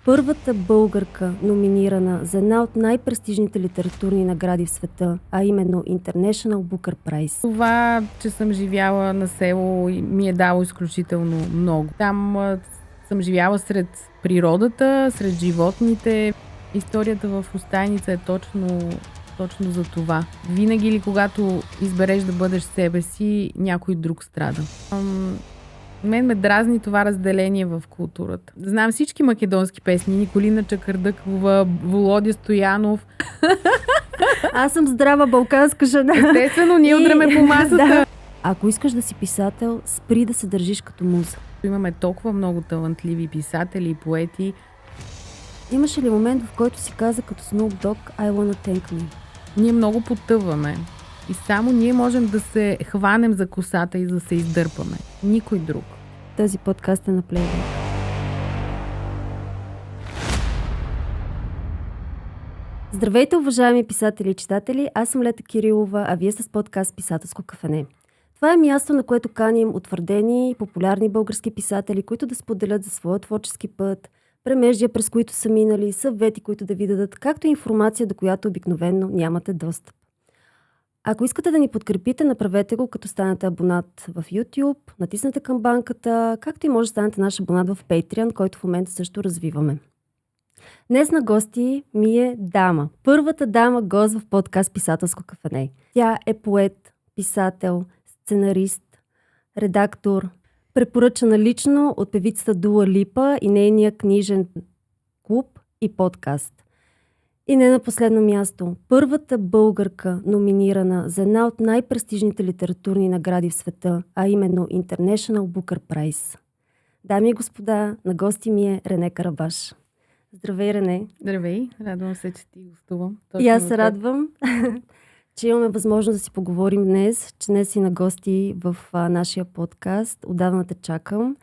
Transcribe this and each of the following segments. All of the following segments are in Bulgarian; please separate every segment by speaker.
Speaker 1: първата българка, номинирана за една от най-престижните литературни награди в света, а именно International Booker Prize.
Speaker 2: Това, че съм живяла на село, ми е дало изключително много. Там съм живяла сред природата, сред животните. Историята в Остайница е точно за това. Винаги ли, когато избереш да бъдеш себе си, някой друг страда. Мен ме дразни това разделение в културата. Знам всички македонски песни. Николина Чакърдъкова, Володя Стоянов.
Speaker 1: Аз съм здрава балканска жена.
Speaker 2: Естествено, ние удряме по масата. Да.
Speaker 1: Ако искаш да си писател, спри да се държиш като муза.
Speaker 2: Имаме толкова много талантливи писатели и поети.
Speaker 1: Имаше ли момент, в който си каза като Snoop Dogg I wanna thank me?
Speaker 2: Ние много потъваме. И само ние можем да се хванем за косата и да се издърпаме. Никой друг.
Speaker 1: Този подкаст е на Playboy. Здравейте, уважаеми писатели и читатели! Аз съм Лета Кирилова, а вие сте с подкаст Писателско кафене. Това е място, на което каним утвърдени и популярни български писатели, които да споделят за своя творчески път, премеждия, през които са минали, съвети, които да ви дадат, както и информация, до която обикновено нямате достъп. Ако искате да ни подкрепите, направете го, като станете абонат в YouTube, натиснете камбанката, както и може да станете наш абонат в Patreon, който в момента също развиваме. Днес на гости ми е дама. Първата дама гост в подкаст Писателско кафене. Тя е поет, писател, сценарист, редактор, препоръчана лично от певицата Дуа Липа и нейния книжен клуб и подкаст. И не на последно място, първата българка, номинирана за една от най-престижните литературни награди в света, а именно International Booker Prize. Дами и господа, на гости ми е Рене Карабаш. Здравей, Рене!
Speaker 2: Здравей, радвам се, че ти гостувам.
Speaker 1: И аз се радвам, че имаме възможност да си поговорим днес, че днес си на гости в нашия подкаст. Отдавна те чакам.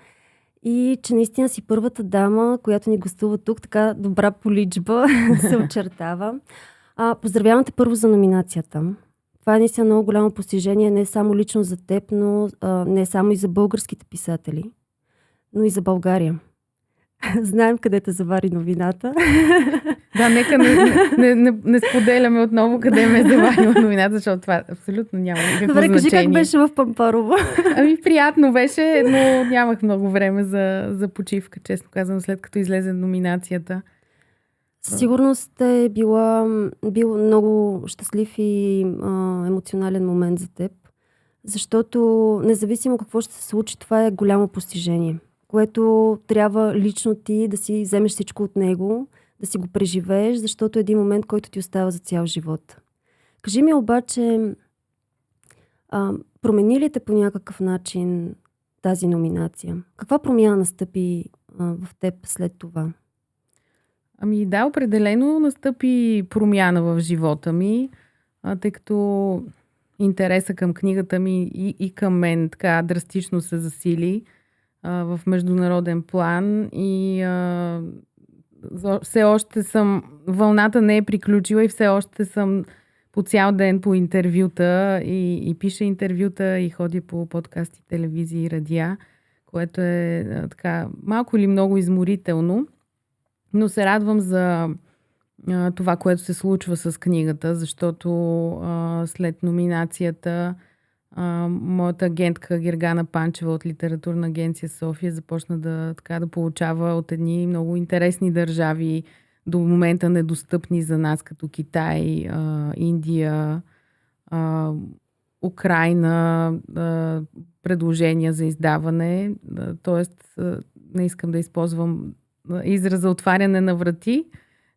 Speaker 1: И че наистина си първата дама, която ни гостува тук, така добра поличба се очертава. Поздравявам те първо за номинацията. Това е наистина много голямо постижение, не само лично за теб, но не само и за българските писатели, но и за България. Знаем къде те завари новината.
Speaker 2: Да, нека не споделяме отново къде ме е заварила новината, защото това абсолютно няма никакво значение.
Speaker 1: Добре, кажи как беше в Пампарово.
Speaker 2: Приятно беше, но нямах много време за почивка, честно казвам, след като излезе номинацията.
Speaker 1: Сигурно сте бил много щастлив и емоционален момент за теб, защото независимо какво ще се случи, това е голямо постижение, което трябва лично ти да си вземеш всичко от него, да си го преживееш, защото е един момент, който ти остава за цял живот. Кажи ми обаче, промени ли те по някакъв начин тази номинация? Каква промяна настъпи в теб след това?
Speaker 2: Да, определено настъпи промяна в живота ми, тъй като интереса към книгата ми и към мен така драстично се засили в международен план и все още вълната не е приключила и все още съм по цял ден по интервюта и пиша интервюта и ходя по подкасти, телевизии и радиа, което е така малко или много изморително, но се радвам за това, което се случва с книгата, защото след номинацията моята агентка Гергана Панчева от Литературна агенция София започна да получава от едни много интересни държави, до момента недостъпни за нас, като Китай, Индия, Украйна, предложения за издаване. Тоест, не искам да използвам израза отваряне на врати,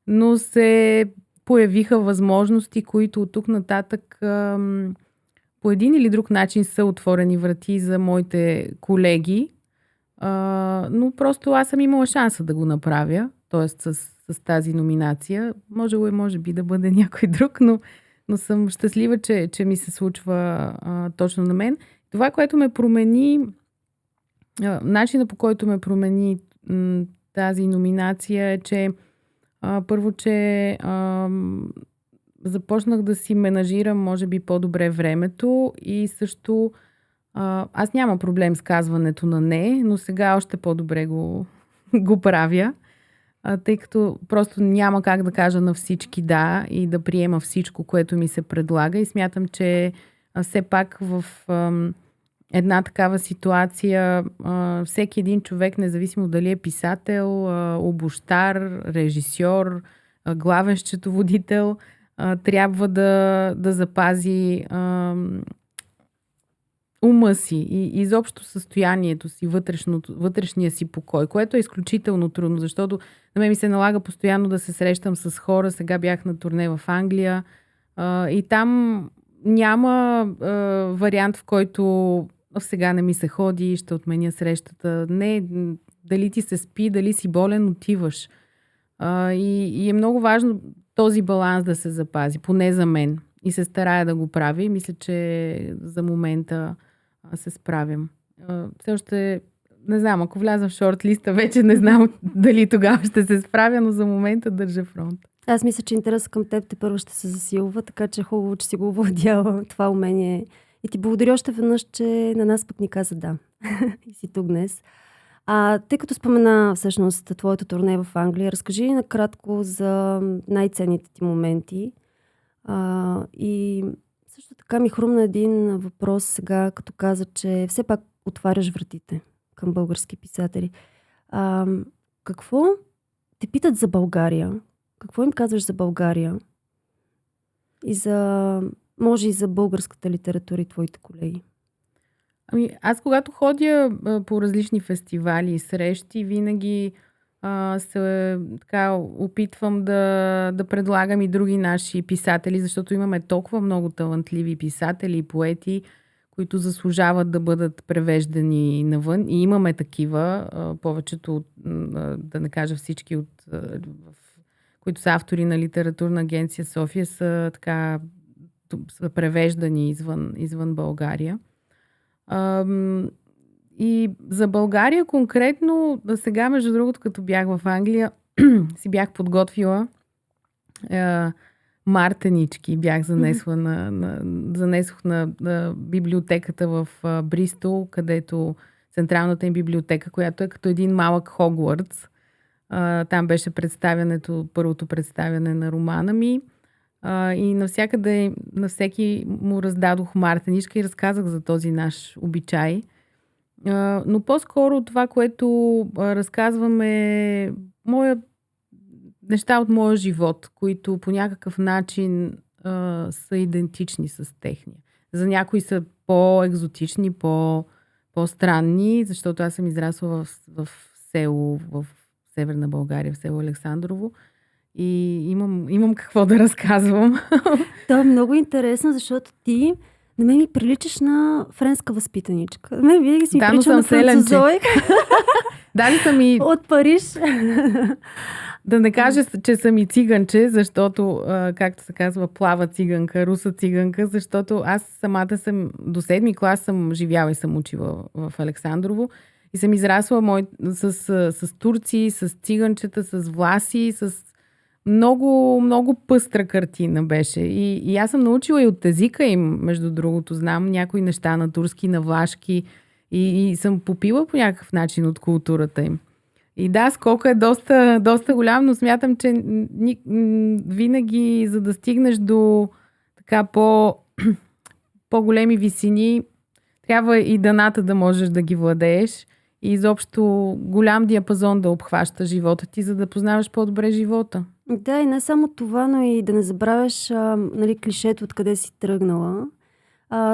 Speaker 2: но се появиха възможности, които от тук нататък по един или друг начин са отворени врати за моите колеги, но просто аз съм имала шанса да го направя, т.е. с тази номинация. Може би да бъде някой друг, но съм щастлива, че ми се случва точно на мен. Това, което ме промени, начинът по който ме промени тази номинация е, че първо, че започнах да си менажирам, може би, по-добре времето и също аз нямам проблем с казването на не, но сега още по-добре го правя. тъй като просто няма как да кажа на всички да и да приема всичко, което ми се предлага и смятам, че все пак в една такава ситуация всеки един човек, независимо дали е писател, обущар, режисьор, главен счетоводител, трябва да запази ума си и изобщо състоянието си, вътрешния си покой, което е изключително трудно, защото на мен ми се налага постоянно да се срещам с хора. Сега бях на турне в Англия и там няма вариант, в който сега не ми се ходи, ще отменя срещата. Не, дали ти се спи, дали си болен, отиваш. И е много важно този баланс да се запази, поне за мен. И се старая да го прави. Мисля, че за момента се справям. Все още, не знам, ако вляза в шорт-листа, вече не знам дали тогава ще се справя, но за момента държа фронт.
Speaker 1: Аз мисля, че интересът към теб тепърва ще се засилва, така че хубаво, че си го овладява това умение. И ти благодаря още веднъж, че на нас пък ни каза да. И си тук днес. Тъй като спомена всъщност твоето турне в Англия, разкажи накратко за най-ценните ти моменти. И също така ми хрумна един въпрос сега, като каза, че все пак отваряш вратите към български писатели. Какво те питат за България? Какво им казваш за България? И може и за българската литература и твоите колеги?
Speaker 2: Аз когато ходя по различни фестивали и срещи, винаги се опитвам да предлагам и други наши писатели, защото имаме толкова много талантливи писатели и поети, които заслужават да бъдат превеждани навън. И имаме такива, повечето, да не кажа всички, които са автори на Литературна агенция София, са превеждани извън България. И за България конкретно, сега между другото, като бях в Англия, си бях подготвила мартенички. Бях занесох на библиотеката в Бристол, където централната им библиотека, която е като един малък Хогвартс. Там беше първото представяне на романа ми. И навсякъде, на всеки му раздадох мартеничка и разказах за този наш обичай. Но по-скоро това, което разказваме, неща от моя живот, които по някакъв начин са идентични с техния. За някои са по-екзотични, по-странни, защото аз съм израсла в село, в Северна България, в село Александрово. И имам какво да разказвам.
Speaker 1: Това е много интересно, защото ти на мен ми приличаш на френска възпитаничка. На мен винаги си ми прилича на французойк.
Speaker 2: Дали съм и...
Speaker 1: От Париж.
Speaker 2: Да не кажа, че съм и циганче, защото, както се казва, плава циганка, руса циганка, защото аз самата съм до 7-ми клас съм живяла и съм учила в Александрово. И съм израсла с турци, с циганчета, с власи, с много, много пъстра картина беше. И аз съм научила и от езика им, между другото. Знам някои неща на турски, на влашки и съм попила по някакъв начин от културата им. И да, скока е доста голям, но смятам, че винаги, за да стигнеш до така по-големи висини, трябва и дъната да можеш да ги владееш и изобщо голям диапазон да обхваща живота ти, за да познаваш по-добре живота.
Speaker 1: Да, и не само това, но и да не забравяш клишето, откъде си тръгнала.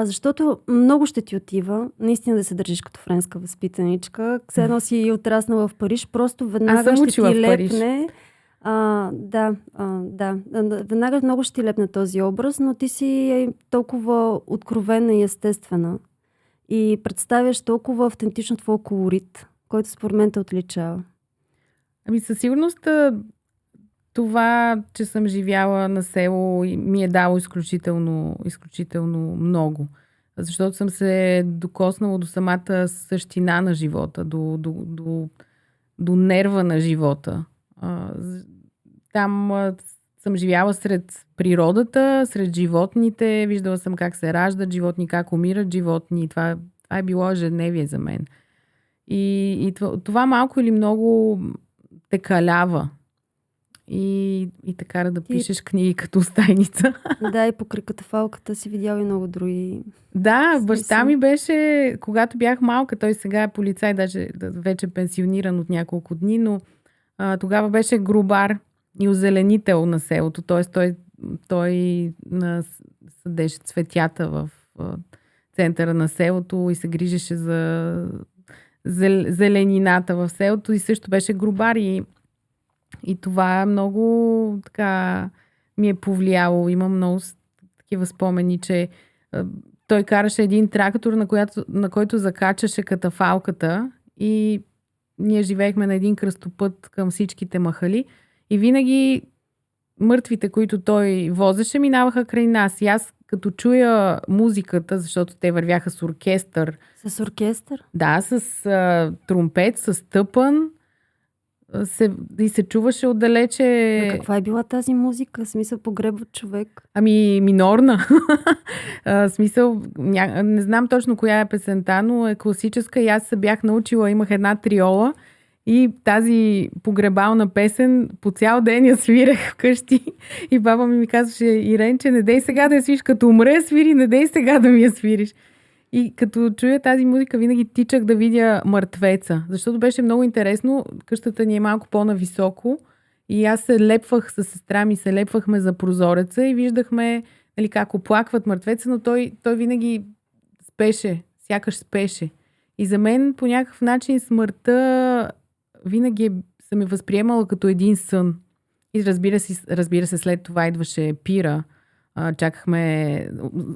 Speaker 1: Защото много ще ти отива наистина да се държиш като френска възпитаничка. Все едно си отраснала в Париж, просто веднага ще ти лепне. Веднага много ще ти лепне този образ, но ти си толкова откровена и естествена. И представяш толкова автентично твой колорит, който според мен те отличава.
Speaker 2: Със сигурност това, че съм живяла на село, ми е дало изключително много. Защото съм се докоснала до самата същина на живота, до нерва на живота. Там съм живяла сред природата, сред животните, виждала съм как се раждат животни, как умират животни. Това е било ежедневие за мен. И това малко или много те калява. и те кара да пишеш книги като стайница.
Speaker 1: Да, и покрай катафалката си видял и много други.
Speaker 2: Да, баща ми беше, когато бях малка, той сега е полицай, даже вече пенсиониран от няколко дни, но тогава беше грубар и озеленител на селото. Т.е. той съдеше цветята в центъра на селото и се грижеше за зеленината в селото и също беше грубар и това много така ми е повлияло. Имам много такива спомени, че той караше един трактор, на който закачаше катафалката и ние живеехме на един кръстопът към всичките махали и винаги мъртвите, които той возеше, минаваха край нас. И аз като чуя музиката, защото те вървяха с оркестър.
Speaker 1: С оркестър?
Speaker 2: Да, с тромпет, с тъпън. И се чуваше отдалече.
Speaker 1: Но каква е била тази музика? Смисъл погребва човек?
Speaker 2: Ами минорна. Смисъл, не знам точно коя е песента, но е класическа и аз се бях научила, имах една триола и тази погребална песен по цял ден я свирех вкъщи и баба ми казваше: Иренче, не дей сега да я свириш, като умре свири, не дей сега да ми я свириш. И като чуя тази музика, винаги тичах да видя мъртвеца, защото беше много интересно. Къщата ни е малко по-нависоко и аз се лепвах с сестра ми, се лепвахме за прозореца и виждахме, нали, как оплакват мъртвеца, но той винаги спеше, сякаш спеше. И за мен по някакъв начин смъртта винаги съм я възприемала като един сън. И разбира се, след това идваше пира.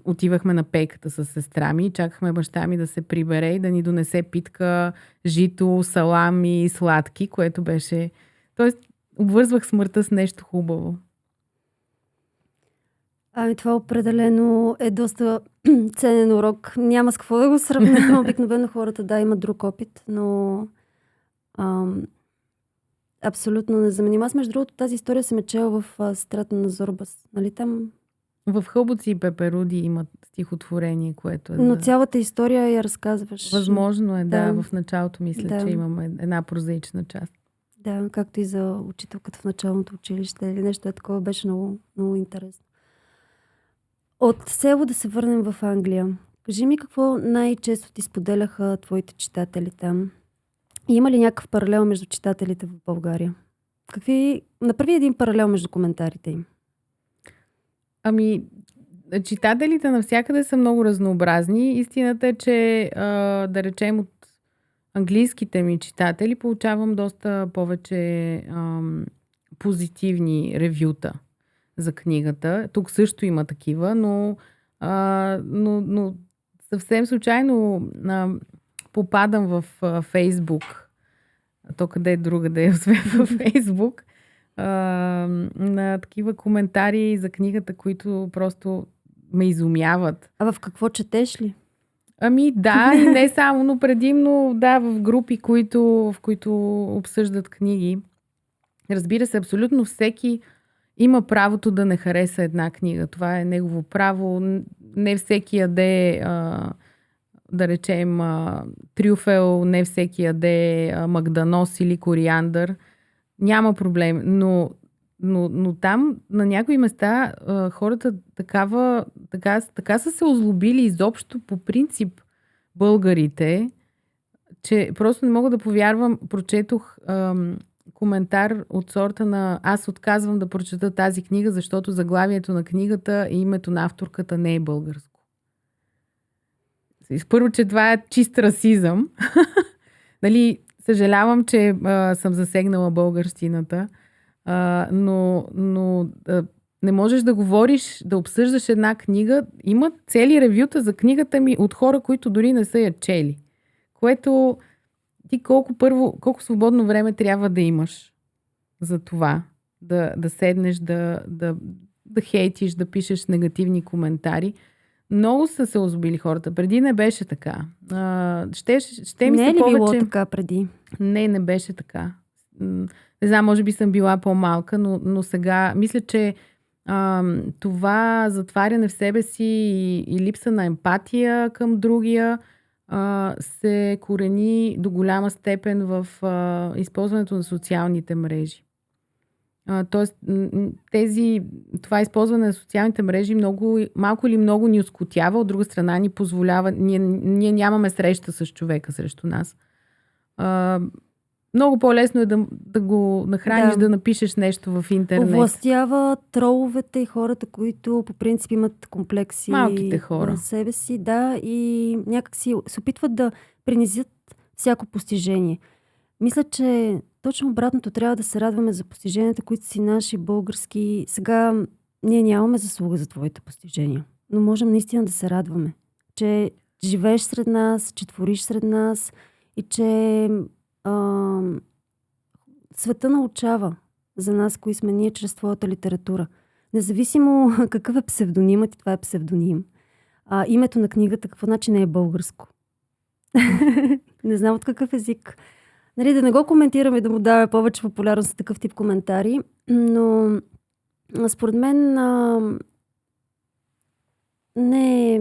Speaker 2: Отивахме на пейката с сестра ми, чакахме баща ми да се прибере и да ни донесе питка, жито, салами и сладки, което беше... Тоест, обвързвах смъртта с нещо хубаво.
Speaker 1: Ами това определено е доста ценен урок. Няма с какво да го сравня. Обикновено хората, имат друг опит, но абсолютно незаменим. Аз, между другото, тази история съм чела в Сестрата на Зорбас. Нали там?
Speaker 2: В Хълбоци и Пеперуди имат стихотворение, което е...
Speaker 1: Но цялата история я разказваш.
Speaker 2: Възможно е, да. В началото мисля, че имаме една прозаична част.
Speaker 1: Да, както и за учителката в началното училище или нещо такова, беше много, много интересно. От село да се върнем в Англия. Кажи ми какво най-често ти споделяха твоите читатели там? И има ли някакъв паралел между читателите в България? Направи един паралел между коментарите им.
Speaker 2: Ами, читателите навсякъде са много разнообразни. Истината е, че да речем от английските ми читатели получавам доста повече позитивни ревюта за книгата. Тук също има такива, но съвсем случайно попадам в Фейсбук. То къде е другаде, освен в Фейсбук. На такива коментари за книгата, които просто ме изумяват.
Speaker 1: А в какво четеш ли?
Speaker 2: Ами да, и не само, но предимно в групи, в които обсъждат книги. Разбира се, абсолютно всеки има правото да не хареса една книга. Това е негово право. Не всеки яде, да речем, трюфел, не всеки яде магданос или кориандър. Няма проблем, но там на някои места хората така са се озлобили изобщо по принцип българите, че просто не мога да повярвам. Прочетох коментар от сорта на: аз отказвам да прочета тази книга, защото заглавието на книгата и името на авторката не е българско. Първо, че това е чист расизъм. Нали, съжалявам, че съм засегнала българщината, но не можеш да говориш, да обсъждаш една книга. Има цели ревюта за книгата ми от хора, които дори не са я чели. Което ти колко свободно време трябва да имаш за това. Да седнеш, да хейтиш, да пишеш негативни коментари. Много са се озлобили хората. Преди не беше така.
Speaker 1: Не е ли било така преди?
Speaker 2: Не беше така. Не знам, може би съм била по-малка, но сега мисля, че това затваряне в себе си и липса на емпатия към другия се корени до голяма степен в използването на социалните мрежи. Тоест, това използване на социалните мрежи малко или много ни оскотява, от друга страна ни позволява, ние нямаме среща с човека срещу нас. Много по-лесно е да го нахраниш, да напишеш нещо в интернет.
Speaker 1: Овластява троловете и хората, които по принцип имат комплекси.
Speaker 2: Малките хора.
Speaker 1: На себе си, да, и някак си се опитват да принизят всяко постижение. Мисля, че точно обратното, трябва да се радваме за постиженията, които си наши, български. Сега ние нямаме заслуга за твоите постижения, но можем наистина да се радваме, че живееш сред нас, че твориш сред нас и че света научава за нас, кои сме ние, чрез твоята литература. Независимо какъв е псевдонимът, и това е псевдоним. Името на книгата, какво значи не е българско? Не знам от какъв език. Нали, да не го коментираме, да му даваме повече популярност за такъв тип коментари, но според мен не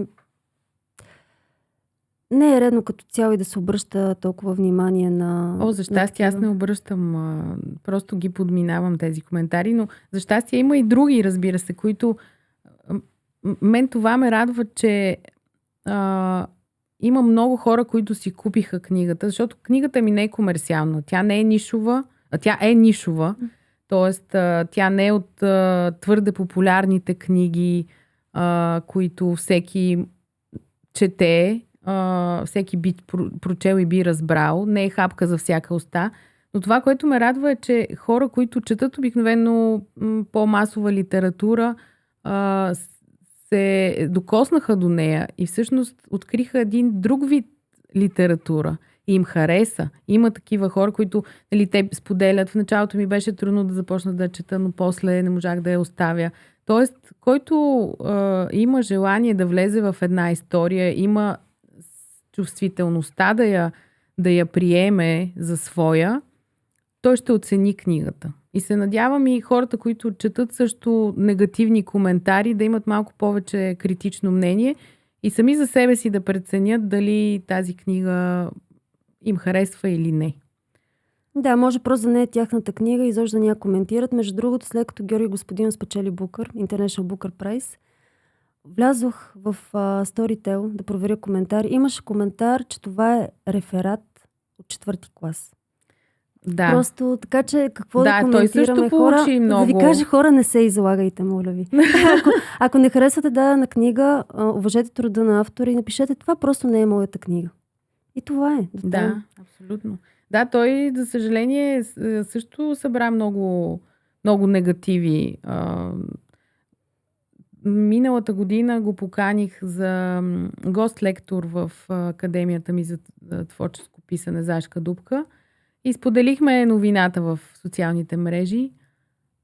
Speaker 1: е редно като цяло и да се обръща толкова внимание на...
Speaker 2: За щастие аз не обръщам, просто ги подминавам тези коментари, но за щастие има и други, разбира се, които... Мен това ме радва, че има много хора, които си купиха книгата, защото книгата ми не е комерциална. Тя не е нишова, тя е нишова, т.е. тя не е от твърде популярните книги, които всеки чете, всеки би прочел и би разбрал. Не е хапка за всяка уста. Но това, което ме радва е, че хора, които четат обикновено по-масова литература, се докоснаха до нея и всъщност откриха един друг вид литература и им хареса. Има такива хора, които те споделят. В началото ми беше трудно да започна да чета, но после не можах да я оставя. Тоест, който има желание да влезе в една история, има чувствителността да я приеме за своя, той ще оцени книгата. И се надявам и хората, които четат също негативни коментари, да имат малко повече критично мнение и сами за себе си да преценят дали тази книга им харесва или не.
Speaker 1: Да, може просто да не е тяхната книга и изобщо да ни я коментират. Между другото, след като Георги Господинов спечели Booker, International Booker Prize, влязох в Storytel да проверя коментар. Имаше коментар, че това е реферат от 4-ти клас.
Speaker 2: Да.
Speaker 1: Просто така, че какво да коментираме,
Speaker 2: той също
Speaker 1: хора,
Speaker 2: получи много.
Speaker 1: Да ви кажа, хора, не се излагайте, моля ви. Ако не харесвате дадена книга, уважете труда на автора и напишете, това просто не е моята книга. И това е.
Speaker 2: Да, абсолютно. Да, той, за съжаление, също събра много, много негативи. Миналата година го поканих за гост-лектор в Академията ми за творческо писане Зашка Дупка и споделихме новината в социалните мрежи.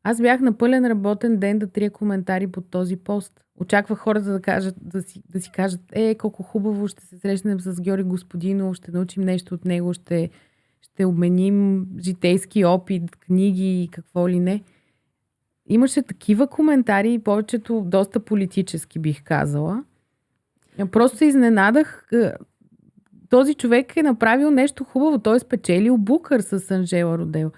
Speaker 2: Аз бях на пълен работен ден да трия коментари под този пост. Очаквах хората да си кажат, колко хубаво, ще се срещнем с Георги Господинов, ще научим нещо от него, ще обменим житейски опит, книги и какво ли не. Имаше такива коментари, повечето доста политически, бих казала. Просто се изненадах. Този човек е направил нещо хубаво. Той е спечелил Букър с Анжела Родел.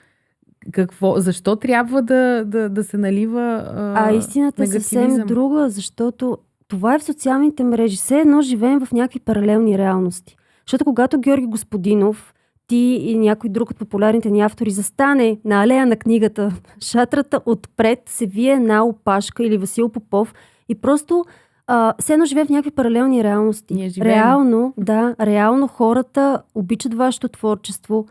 Speaker 2: Защо трябва да се налива
Speaker 1: истината е съвсем друга, защото това е в социалните мрежи. Все едно живеем в някакви паралелни реалности. Защото когато Георги Господинов, ти и някой друг от популярните ни автори застане на алея на книгата, шатрата отпред се вие една опашка или Васил Попов и просто все едно живее в някакви паралелни реалности. Реално хората обичат вашето творчество,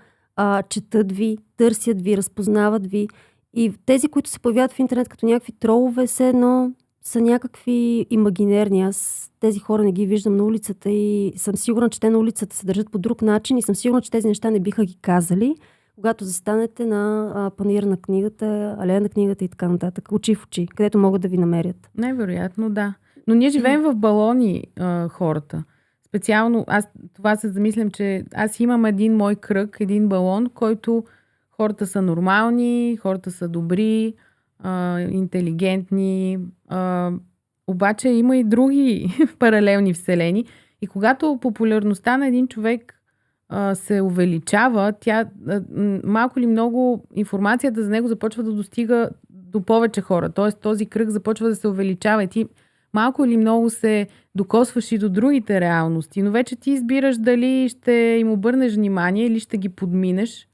Speaker 1: четат ви, търсят ви, разпознават ви. И тези, които се появяват в интернет като някакви тролове, все едно са някакви имагинерни. Аз тези хора не ги виждам на улицата и съм сигурна, че те на улицата се държат по друг начин и съм сигурна, че тези неща не биха ги казали, когато застанете на панаира на книгата, алея на книгата и така нататък. Очи в очи, където могат да ви намерят.
Speaker 2: Най-вероятно, да. Но ние живеем в балони, хората. Специално, аз това се замислям, че аз имам един мой кръг, един балон, който хората са нормални, хората са добри, интелигентни, обаче има и други паралелни вселени. И когато популярността на един човек се увеличава, малко или много информацията за него започва да достига до повече хора. Т.е. този кръг започва да се увеличава и ти малко или много се докосваш и до другите реалности, но вече ти избираш дали ще им обърнеш внимание или ще ги подминеш,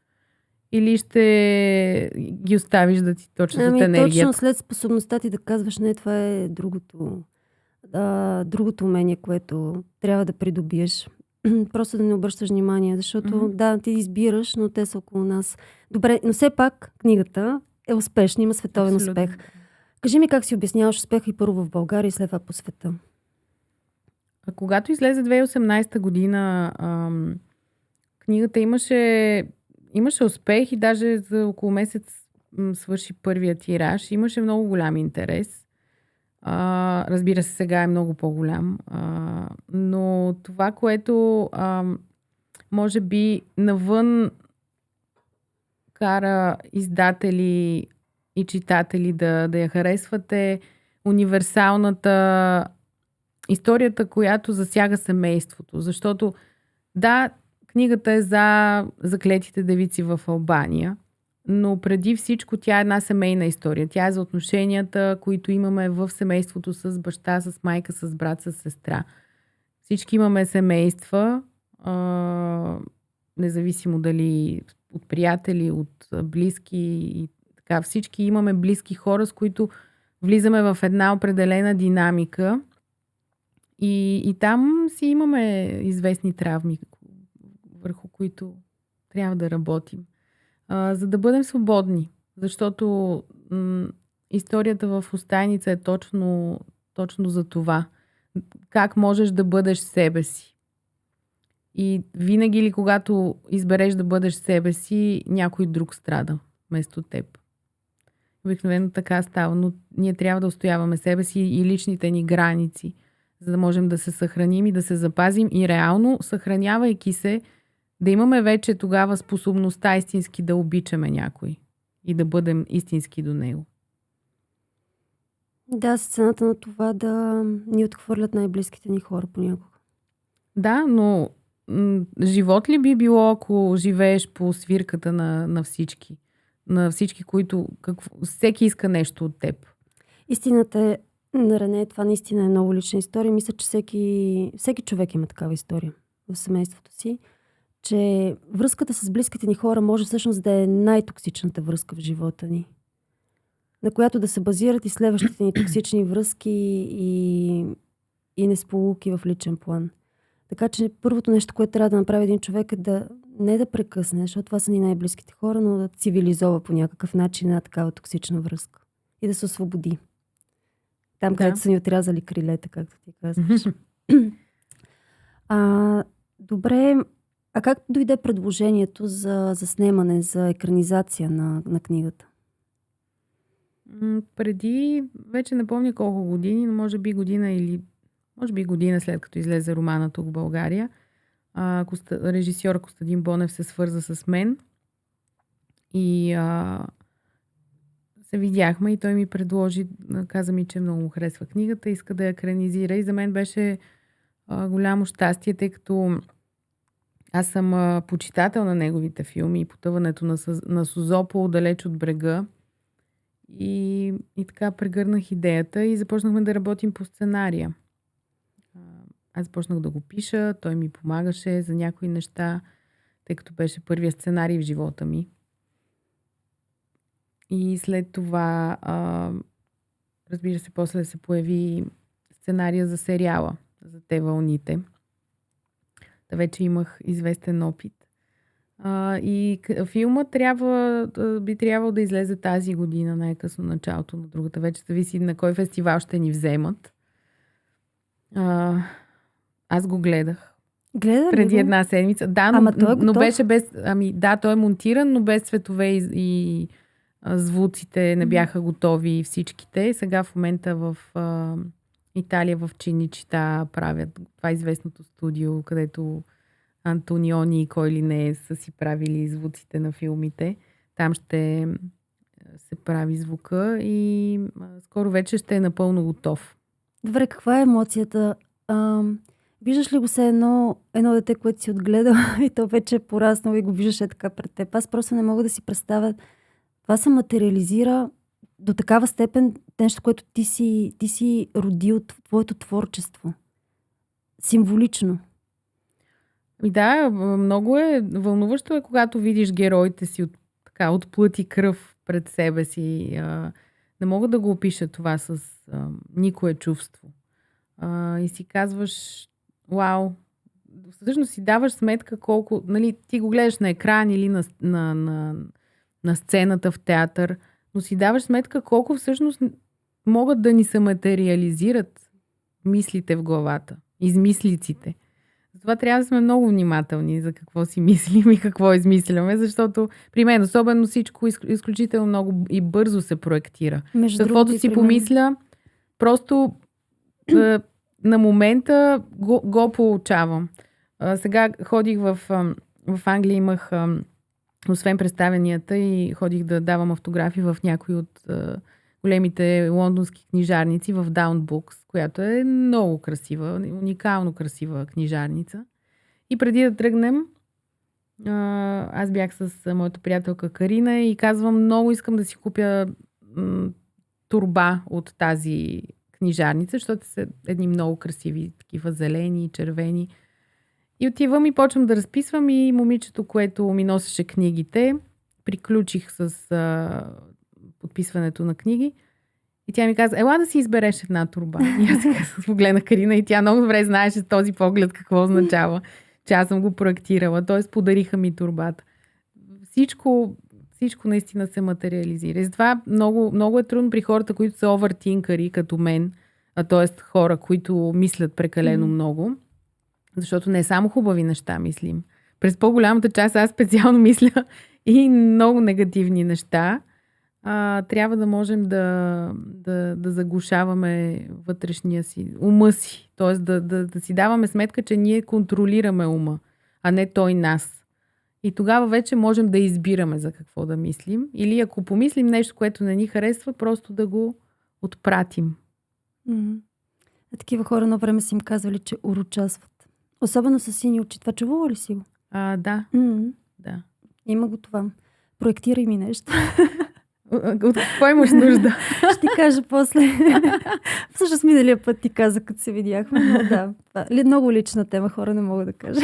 Speaker 2: или ще ги оставиш да ти точат от енергията.
Speaker 1: Точно след способността ти да казваш, не, това е другото умение, което трябва да придобиеш. Просто да не обръщаш внимание, защото да, ти избираш, но те са около нас. Добре, но все пак книгата е успешна, има световен успех. Кажи ми как си обясняваш успеха и първо в България и след това по света?
Speaker 2: Когато излезе 2018 година, книгата имаше успех и даже за около месец свърши първият тираж. Имаше много голям интерес. Разбира се, сега е много по-голям. Но това, което може би навън кара издатели и читатели да я харесват, е универсалната историята, която засяга семейството. Защото да, книгата е за заклетите девици в Албания, но преди всичко тя е една семейна история. Тя е за отношенията, които имаме в семейството с баща, с майка, с брат, с сестра. Всички имаме семейства, независимо дали от приятели, от близки и така. Всички имаме близки хора, с които влизаме в една определена динамика и там си имаме известни травми, върху които трябва да работим. За да бъдем свободни. Защото историята в Устайница е точно за това. Как можеш да бъдеш себе си. И винаги ли, когато избереш да бъдеш себе си, някой друг страда вместо теб. Обикновено така става, но ние трябва да устояваме себе си и личните ни граници, за да можем да се съхраним и да се запазим и реално, съхранявайки се, да имаме вече тогава способността истински да обичаме някой и да бъдем истински до него.
Speaker 1: Да, с цената на това да ни отхвърлят най-близките ни хора понякога.
Speaker 2: Да, но живот ли би било, ако живееш по свирката на всички? На всички, които... всеки иска нещо от теб.
Speaker 1: Истината е, на Рене, това наистина е много лична история. Мисля, че всеки човек има такава история в семейството си, че връзката с близките ни хора може всъщност да е най-токсичната връзка в живота ни, на която да се базират и следващите ни токсични връзки и несполуки в личен план. Така че първото нещо, което трябва да направи един човек, е да не да прекъсне, защото това са ни най-близките хора, но да цивилизова по някакъв начин една такава токсична връзка и да се освободи. Там, където са ни отрязали крилета, както ти казваш. Добре, а как дойде предложението за заснемане, за екранизация на книгата?
Speaker 2: Преди, вече не помня колко години, но може би година след като излезе романа тук в България, режисьор Костадин Бонев се свърза с мен и се видяхме и той ми предложи, каза ми, че много му харесва книгата, иска да я екранизира и за мен беше голямо щастие, тъй като аз съм почитател на неговите филми и Потъването на Созопол, Далеч от брега. И така прегърнах идеята и започнахме да работим по сценария. Аз започнах да го пиша, той ми помагаше за някои неща, тъй като беше първият сценарий в живота ми. И след това, разбира се, после се появи сценария за сериала, за Те вълните. Да вече имах известен опит. И филма би трябвало да излезе тази година, най-късно началото на другата. Вече зависи на кой фестивал ще ни вземат. Аз го гледах. Преди една седмица. Да, но беше без... Да, той е монтиран, но без цветове и звуците не бяха готови всичките. Сега в момента в Италия, в Чиничита правят това известното студио, където Антониони и кой ли не са си правили звуците на филмите. Там ще се прави звука и скоро вече ще е напълно готов.
Speaker 1: Добре, каква е емоцията? Виждаш ли го се едно дете, което си отгледал и то вече е пораснало и го виждаш така пред теб. Аз просто не мога да си представя. Това се материализира до такава степен нещо, което ти си родил от твоето творчество. Символично.
Speaker 2: И да, много е вълнуващо когато видиш героите си от плът и кръв пред себе си. Не мога да го опиша това с никое чувство. И си казваш, вау, всъщност си даваш сметка колко, нали, ти го гледаш на екран или на сцената в театър, но си даваш сметка колко всъщност могат да ни се материализират мислите в главата, измислиците. Затова трябва да сме много внимателни за какво си мислим и какво измисляме, защото при мен особено всичко изключително много и бързо се проектира. Каквото си помисля, просто на момента го получавам. Сега ходих в Англия, имах освен представенията и ходих да давам автографи в някои от големите лондонски книжарници в Down Books, която е много красива, уникално красива книжарница. И преди да тръгнем, аз бях с моята приятелка Карина и казвам, много искам да си купя турба от тази книжарница, защото са едни много красиви, такива зелени, червени. И отивам и почвам да разписвам и момичето, което ми носеше книгите, приключих с подписването на книги и тя ми каза, ела да си избереш една турба. И аз погледна Карина и тя много добре знаеше с този поглед какво означава, че аз съм го проектирала. Т.е. подариха ми турбата. Всичко наистина се материализира. И затова много, много е трудно при хората, които са овъртинкъри, като мен, т.е. хора, които мислят прекалено много, защото не само хубави неща мислим. През по-голямата част аз специално мисля и много негативни неща. Трябва да можем да заглушаваме вътрешния си, ума си. Т.е. да си даваме сметка, че ние контролираме ума, а не той нас. И тогава вече можем да избираме за какво да мислим. Или ако помислим нещо, което не ни харесва, просто да го отпратим.
Speaker 1: Такива хора на време си им казвали, че урочасват. Особено с сини очи. Това чувала ли си го?
Speaker 2: Да. Да.
Speaker 1: Има го това. Проектирай ми нещо.
Speaker 2: От какво имаш нужда?
Speaker 1: Ще ти кажа после. Всъщност миналия път ти каза, като се видяхме. Но да, много лична тема, хора не мога да кажа.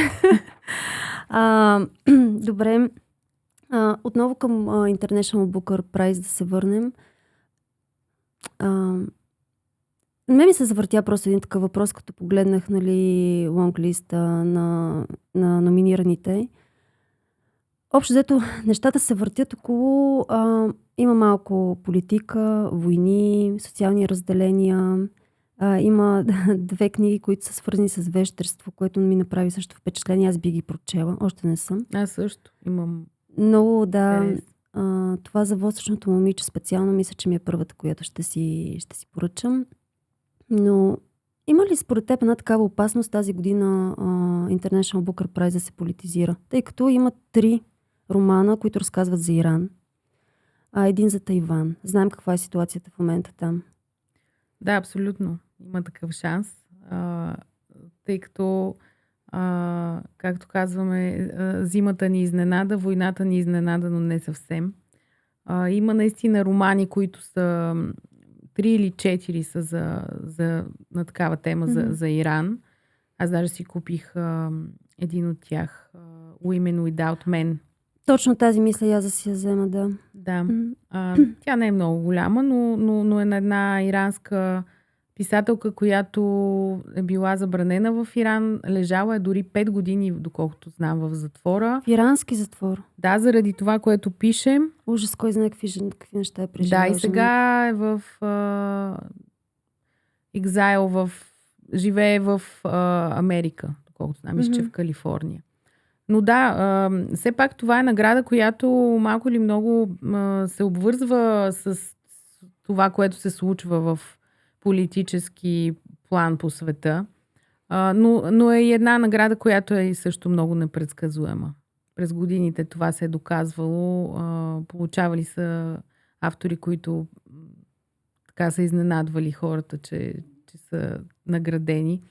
Speaker 1: Добре. Отново към International Booker Prize да се върнем. Ми се завъртя просто един такъв въпрос, като погледнах, нали, лонглиста на номинираните. Общо взето, нещата се въртят около... има малко политика, войни, социални разделения. Има две книги, които са свързани с вещерство, което ми направи също впечатление. Аз би ги прочела. Още не съм.
Speaker 2: Аз също имам.
Speaker 1: Много, да. Това за Восъчното момиче специално мисля, че ми е първата, която ще си поръчам. Но има ли според теб една такава опасност тази година International Booker Prize да се политизира? Тъй като има 3 романа, които разказват за Иран, един за Тайван. Знаем каква е ситуацията в момента там.
Speaker 2: Да, абсолютно. Има такъв шанс. Тъй като, както казваме, зимата ни изненада, войната ни изненада, но не съвсем. Има наистина романи, които са 3 или 4 са на такава тема за Иран. Аз даже си купих един от тях. Women Without Men.
Speaker 1: Точно тази мисля аз да си я взема, да.
Speaker 2: Да. Тя не е много голяма, но е на една иранска писателка, която е била забранена в Иран. Лежала е дори 5 години, доколкото знам, в затвора.
Speaker 1: В ирански затвор?
Speaker 2: Да, заради това, което пише.
Speaker 1: Ужас, кой знае какви неща е преживяла.
Speaker 2: Да, и сега е в екзайл, живее в Америка, доколкото знам, мисля, че в Калифорния. Но да, все пак това е награда, която малко или много се обвързва с това, което се случва в политически план по света. Но е и една награда, която е също много непредсказуема. През годините това се е доказвало. Получавали са автори, които така са изненадвали хората, че са наградени.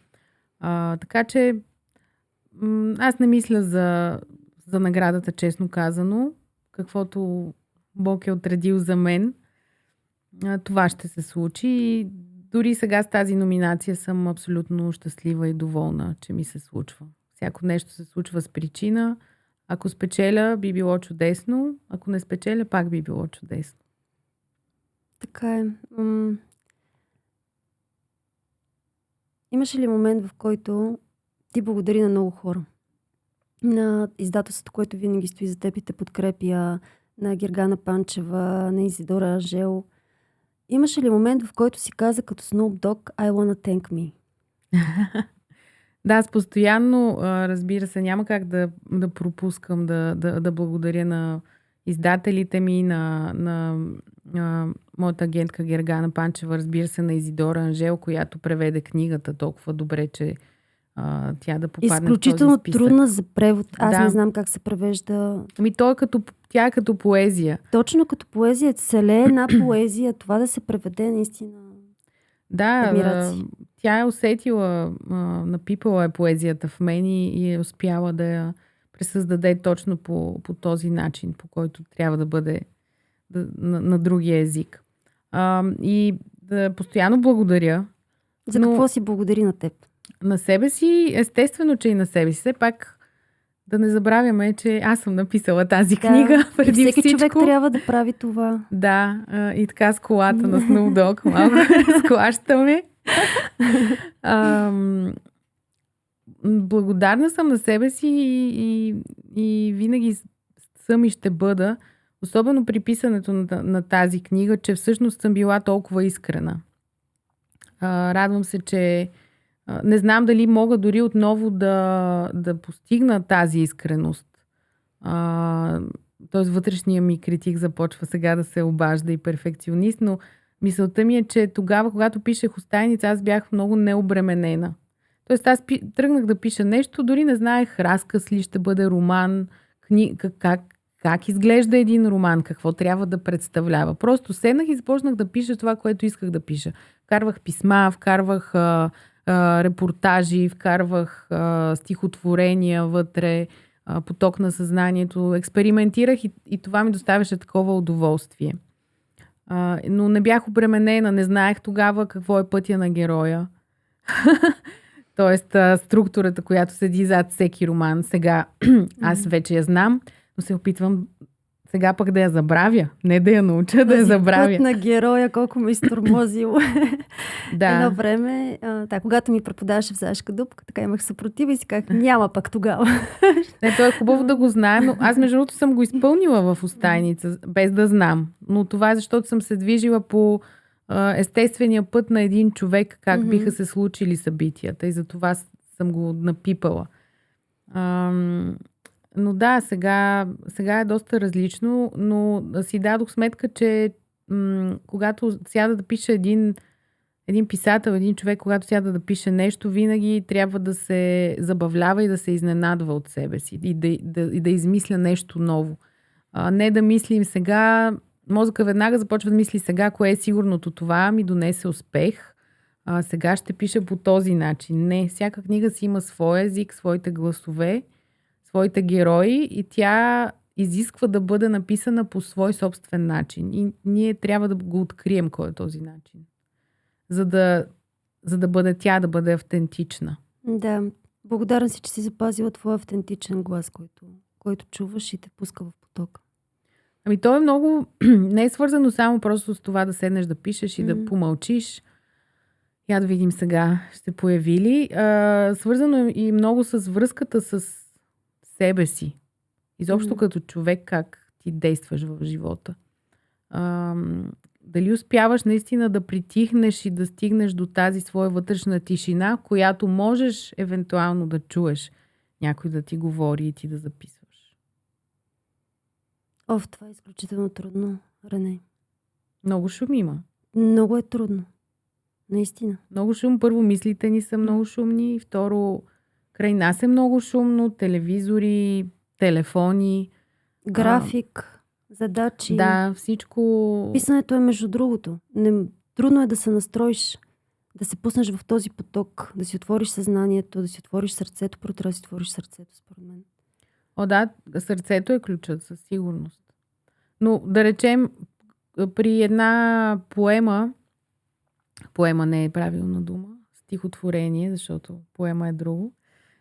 Speaker 2: Така че аз не мисля за наградата, честно казано. Каквото Бог е отредил за мен, това ще се случи. И дори сега с тази номинация съм абсолютно щастлива и доволна, че ми се случва. Всяко нещо се случва с причина. Ако спечеля, би било чудесно. Ако не спечеля, пак би било чудесно.
Speaker 1: Така е. Имаше ли момент, в който ти благодари на много хора? На издателството, което винаги стои за теб и те подкрепя, на Гергана Панчева, на Изидора Анжел. Имаше ли момент, в който си каза като Snoop Dogg I wanna thank me?
Speaker 2: Да, аз постоянно, разбира се, няма как да пропускам да благодаря на издателите ми, на моята агентка Гергана Панчева, разбира се, на Изидора Анжел, която преведе книгата толкова добре, че тя да попадне
Speaker 1: изключително
Speaker 2: в този списък.
Speaker 1: Трудна за превод. Аз
Speaker 2: Да.
Speaker 1: не знам как се превежда.
Speaker 2: Тя е като поезия.
Speaker 1: Точно като поезия. Целе една поезия. Това да се преведе наистина.
Speaker 2: Да,
Speaker 1: Адмирации.
Speaker 2: тя е усетила, напипала е поезията в мен и е успяла да я пресъздаде точно по този начин, по който трябва да бъде на другия език. И да постоянно благодаря.
Speaker 1: За какво си благодари на теб?
Speaker 2: На себе си, естествено, че и на себе си. Все пак да не забравяме, че аз съм написала тази книга преди
Speaker 1: всеки
Speaker 2: всичко.
Speaker 1: човек трябва да прави това.
Speaker 2: Да, и така с колата на Snoop Dogg малко склащаме. Благодарна съм на себе си и винаги съм и ще бъда, особено при писането на тази книга, че всъщност съм била толкова искрена. Радвам се, че не знам дали мога дори отново да постигна тази искреност. Т.е. вътрешния ми критик започва сега да се обажда и перфекционист, но мисълта ми е, че тогава, когато пишех Устайница, аз бях много необременена. Тоест аз тръгнах да пиша нещо, дори не знаех разказ ли ще бъде роман, как изглежда един роман, какво трябва да представлява. Просто седнах и започнах да пиша това, което исках да пиша. Вкарвах писма, вкарвах репортажи, вкарвах стихотворения вътре, поток на съзнанието. Експериментирах и това ми доставяше такова удоволствие. Но не бях обременена, не знаех тогава какво е пътя на героя. Тоест структурата, която седи зад всеки роман. Сега аз вече я знам, но се опитвам сега пък да я забравя. Не да я науча, да я забравя.
Speaker 1: Път на героя, колко ме изтормозил.
Speaker 2: Да.
Speaker 1: Едно време, когато ми преподаваше в Сашка Дупка, така имах съпротива и си казах, няма пак тогава.
Speaker 2: Не, то е хубаво да го знаем, но аз между другото съм го изпълнила в Устайница, без да знам. Но това е защото съм се движила по естествения път на един човек, как биха се случили събитията и за това съм го напипала. Но да, сега е доста различно, но си дадох сметка, че когато сяда да пише един писател, един човек, когато сяда да пише нещо, винаги трябва да се забавлява и да се изненадва от себе си и да измисля нещо ново. Не да мислим сега, мозъка веднага започва да мисли сега, кое е сигурното, това ми донесе успех. Сега ще пиша по този начин. Не, всяка книга си има своя език, своите гласове, своите герои и тя изисква да бъде написана по свой собствен начин. И ние трябва да го открием кой е този начин. За да бъде тя, да бъде автентична.
Speaker 1: Да, благодарен си, че си запазила твой автентичен глас, който чуваш и те пуска в потока.
Speaker 2: Ами то е много, не е свързано само просто с това да седнеш да пишеш и да помълчиш. Я да видим сега, ще появи ли. Свързано е и много с връзката с себе си. Изобщо като човек как ти действаш в живота. Дали успяваш наистина да притихнеш и да стигнеш до тази своя вътрешна тишина, която можеш евентуално да чуеш някой да ти говори и ти да записваш.
Speaker 1: Това е изключително трудно, Рене.
Speaker 2: Много шум има.
Speaker 1: Много е трудно. Наистина.
Speaker 2: Много шум. Първо, мислите ни са много шумни. Второ, край нас е много шумно. Телевизори, телефони.
Speaker 1: График, задачи.
Speaker 2: Да, всичко.
Speaker 1: Писането е между другото. Трудно е да се настроиш да се пуснеш в този поток, да си отвориш съзнанието, да си отвориш сърцето, първо трябва да си отвориш сърцето, според мен.
Speaker 2: О, да, сърцето е ключът, със сигурност. Но да речем, при една поема не е правилна дума, стихотворение, защото поема е друго.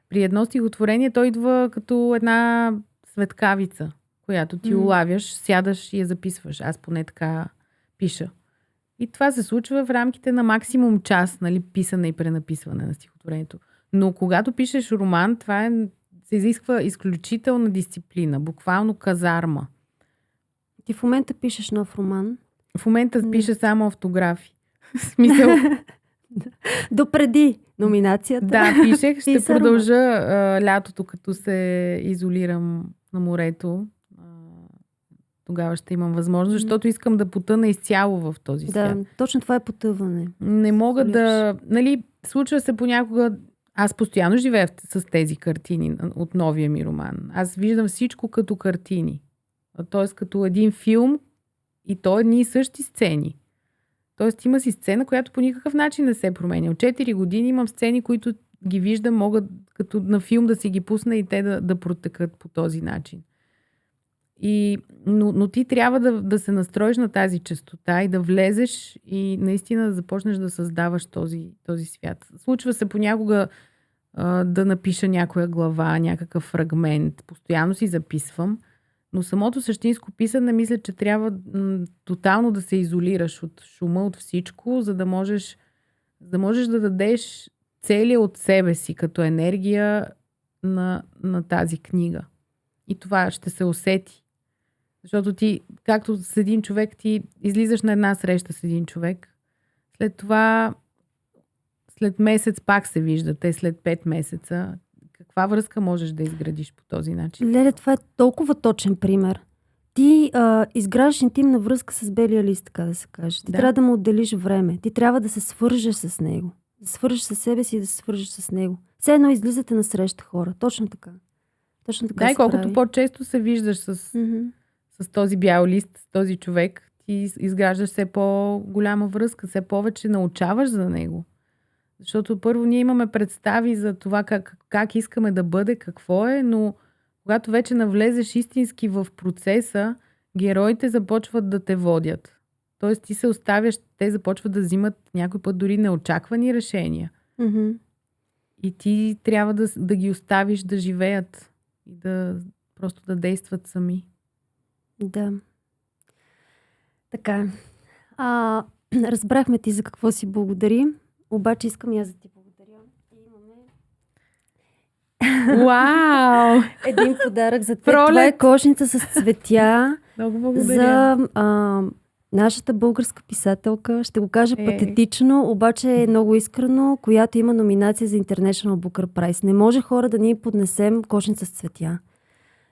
Speaker 2: При едно стихотворение той идва като една светкавица, която ти улавяш, сядаш и я записваш. Аз поне така пиша. И това се случва в рамките на максимум час, нали, писане и пренаписване на стихотворението. Но когато пишеш роман, това се изисква изключителна дисциплина, буквално казарма.
Speaker 1: Ти в момента пишеш нов роман.
Speaker 2: В момента пиша само автографи. В смисъл...
Speaker 1: Допреди номинацията.
Speaker 2: Да, пишех. Ще продължа лятото, като се изолирам на морето. Тогава ще имам възможност, защото искам да потъна изцяло в този свят.
Speaker 1: Да, точно това е потъване.
Speaker 2: Не мога да... Нали, случва се понякога... Аз постоянно живея с тези картини от новия ми роман. Аз виждам всичко като картини. Тоест като един филм и то едни и същи сцени. Тоест има си сцена, която по никакъв начин не се променя. От 4 години имам сцени, които ги виждам, могат като на филм да си ги пусна и те да протекат по този начин. Но ти трябва да се настроиш на тази честота и да влезеш и наистина да започнеш да създаваш този свят. Случва се понякога да напиша някоя глава, някакъв фрагмент. Постоянно си записвам. Но самото същинско писане, мисля, че трябва тотално да се изолираш от шума, от всичко, за да можеш да дадеш целия от себе си като енергия на тази книга. И това ще се усети. Защото ти, както с един човек, ти излизаш на една среща с един човек, след това, след месец пак се виждате, след 5 месеца. Каква връзка можеш да изградиш по този начин?
Speaker 1: Леле, това е толкова точен пример. Ти изграждаш интимна връзка с белия лист, така да се каже. Ти трябва да му отделиш време. Ти трябва да се свържеш с него. Да свържеш със себе си и да се свържеш с него. Все едно излизате на среща хора. Точно така. Точно така
Speaker 2: да, и колкото по-често се виждаш с този бял лист, с този човек, ти изграждаш все по-голяма връзка, все повече научаваш за него. Защото първо ние имаме представи за това как искаме да бъде, какво е, но когато вече навлезеш истински в процеса, героите започват да те водят. Тоест ти се оставяш, те започват да взимат някой път дори неочаквани решения.
Speaker 1: Mm-hmm.
Speaker 2: И ти трябва да ги оставиш да живеят и просто да действат сами.
Speaker 1: Да. Така. Разбрахме ти за какво си благодари. Обаче искам и аз да ти благодаря. И имаме
Speaker 2: Вау!
Speaker 1: един подарък за теб. Това е кошница с цветя.
Speaker 2: Много благодаря.
Speaker 1: За нашата българска писателка. Ще го кажа патетично, обаче е много искрено, която има номинация за International Booker Prize. Не може хора да ни поднесем кошница с цветя.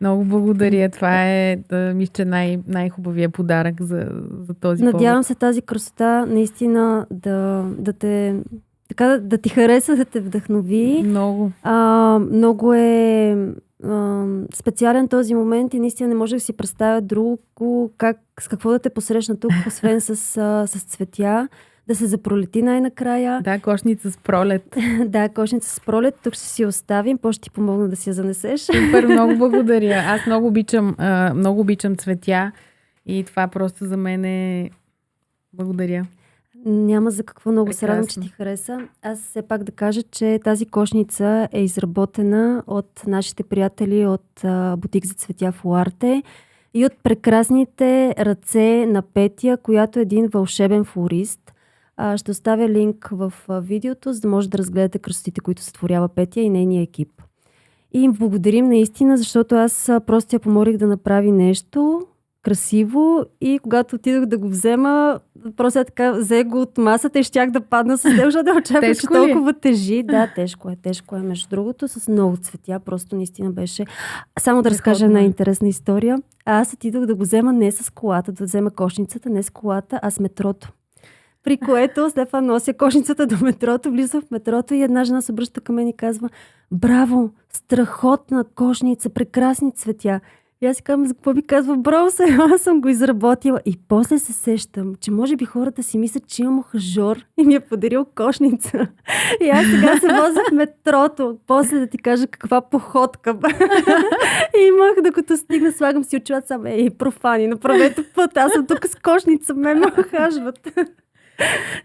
Speaker 2: Много благодаря. Това е, мисля, че най-хубавия подарък за този повод.
Speaker 1: Надявам се тази красота наистина да ти хареса, да те вдъхнови.
Speaker 2: Много.
Speaker 1: Много е специален този момент и наистина не може да си представя друго, с какво да те посрещна тук, освен с цветя. Да се запролети най-накрая.
Speaker 2: Да, кошница с пролет.
Speaker 1: Да, кошница с пролет. Тук ще си оставим. Ще ти помогна да си я занесеш.
Speaker 2: Супер, много благодаря. Аз много обичам цветя и това просто за мен е... Благодаря.
Speaker 1: Няма за какво. Много
Speaker 2: Прекрасно.
Speaker 1: се радвам, че ти хареса. Аз все пак да кажа, че тази кошница е изработена от нашите приятели от бутик за цветя в Уарте и от прекрасните ръце на Петя, която е един вълшебен флорист. Ще оставя линк в видеото, за да може да разгледате красотите, които сътворява Петя и нейния екип. И им благодарим наистина, защото аз просто я помолих да направи нещо красиво и когато отидох да го взема, просто така взе го от масата и щях да падна с него, защото да очаквам, че толкова тежи. Да, тежко е. Между другото, с много цветя, просто наистина беше... Само да разкажа една интересна история. Аз отидох да го взема не с колата, да взема кошницата, не с колата, а с метрото. При което Стефан нося кошницата до метрото, влиза в метрото и една жена се обръща към мен и казва: браво, страхотна кошница, прекрасни цветя. И аз си казвам, за какво ми казва Броусе? Аз съм го изработила. И после се сещам, че може би хората си мислят, че имам ухажор и ми е подарил кошница. И аз сега се возя в метрото. После да ти кажа каква походка. И имах, докато стигна, слагам си очилата, само профани, направете път. Аз съм тук с кошница, ме ухажват.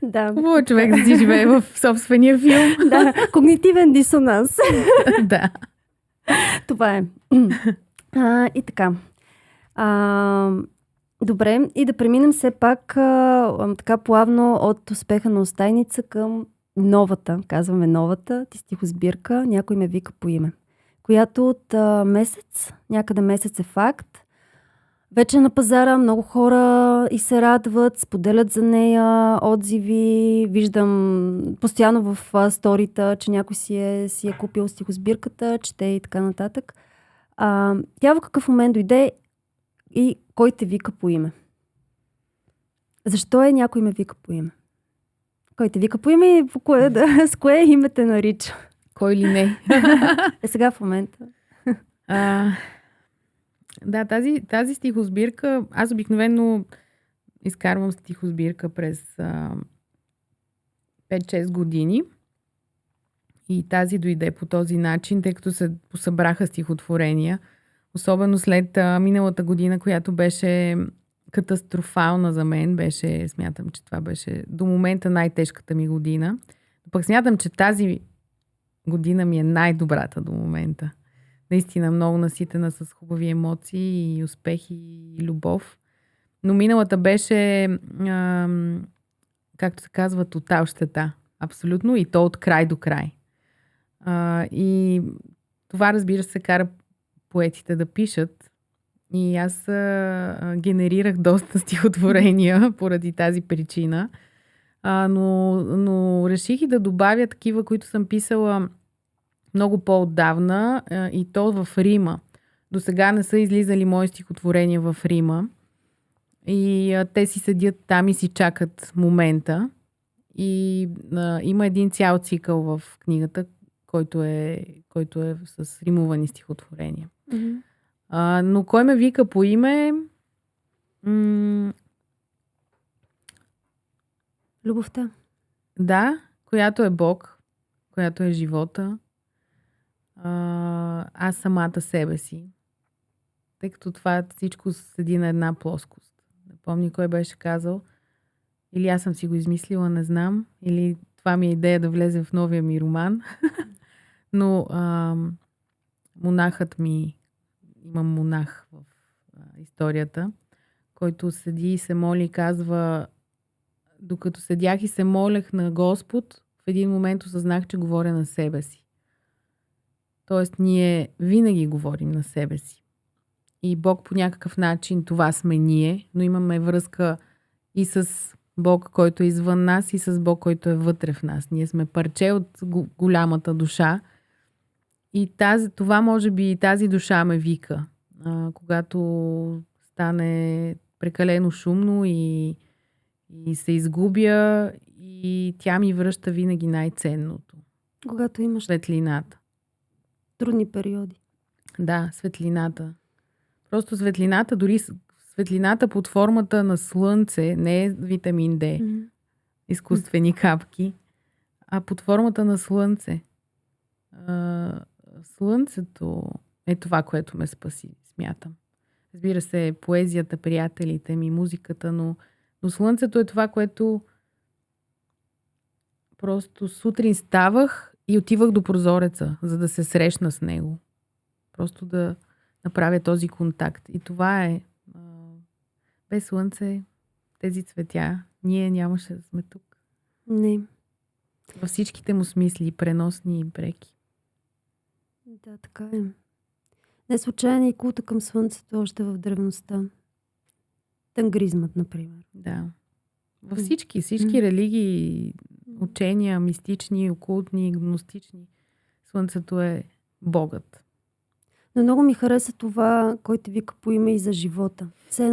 Speaker 1: Да.
Speaker 2: Хубаво човек да си живее в собствения филм.
Speaker 1: Да, когнитивен дисонанс.
Speaker 2: Да.
Speaker 1: Това е. И така. Добре, и да преминем все пак така плавно от успеха на Устайница към новата, казваме новата, стихосбирка "Някой ме вика по име", която от месец, някъде месец е факт. Вече на пазара много хора и се радват, споделят за нея отзиви. Виждам постоянно в сторита, че някой си е купил стихосбирката, чете и така нататък. Тя в какъв момент дойде и кой те вика по име? Защо някой ме вика по име? Кой те вика по име и с кое име те нарича?
Speaker 2: Кой ли не?
Speaker 1: Сега в момента.
Speaker 2: Да, тази стихосбирка, аз обикновено изкарвам стихосбирка през 5-6 години. И тази дойде по този начин, тъй като се посъбраха стихотворения. Особено след миналата година, която беше катастрофална за мен. Смятам, че това беше до момента най-тежката ми година. Но пък смятам, че тази година ми е най-добрата до момента. Наистина много наситена с хубави емоции и успехи и любов. Но миналата беше, както се казва, тотал щета. Абсолютно. И то от край до край. И това, разбира се, кара поетите да пишат. И аз генерирах доста стихотворения поради тази причина. Но реших и да добавя такива, които съм писала много по-отдавна, и то в рима. До сега не са излизали мои стихотворения в рима. И те си седят там и си чакат момента. И има един цял цикъл в книгата, който е с римувани стихотворения.
Speaker 1: Mm-hmm.
Speaker 2: Но кой ме вика по име?
Speaker 1: Любовта.
Speaker 2: Да, която е Бог, която е живота. Аз самата себе си. Тъй като това всичко седи на една плоскост. Не помня кой беше казал. Или аз съм си го измислила, не знам. Или това ми е идея да влезе в новия ми роман. Но монахът ми, имам монах в историята, който седи и се моли и казва: докато седях и се молех на Господ, в един момент осъзнах, че говоря на себе си. Тоест ние винаги говорим на себе си. И Бог по някакъв начин, това сме ние, но имаме връзка и с Бог, който е извън нас, и с Бог, който е вътре в нас. Ние сме парче от голямата душа. И това може би и тази душа ме вика. Когато стане прекалено шумно и се изгубя, и тя ми връща винаги най-ценното.
Speaker 1: Когато имаш
Speaker 2: светлината.
Speaker 1: Трудни периоди.
Speaker 2: Да, светлината. Просто светлината, дори светлината под формата на слънце, не е витамин Д, изкуствени капки, а под формата на слънце. Слънцето е това, което ме спаси, смятам. Разбира се, поезията, приятелите ми, музиката, но слънцето е това, което просто сутрин ставах и отивах до прозореца, за да се срещна с него. Просто да направя този контакт. И това е. Без слънце, тези цветя, ние нямаше да сме тук.
Speaker 1: Не.
Speaker 2: Във всичките му смисли, преносни и преки.
Speaker 1: Да, така е. Не случайно и култа към слънцето още в древността. Тангризмът, например.
Speaker 2: Да. Във всички религии, учения, мистични, окултни, гностични, слънцето е Богът.
Speaker 1: Но много ми хареса това, който вика по име и за живота. Все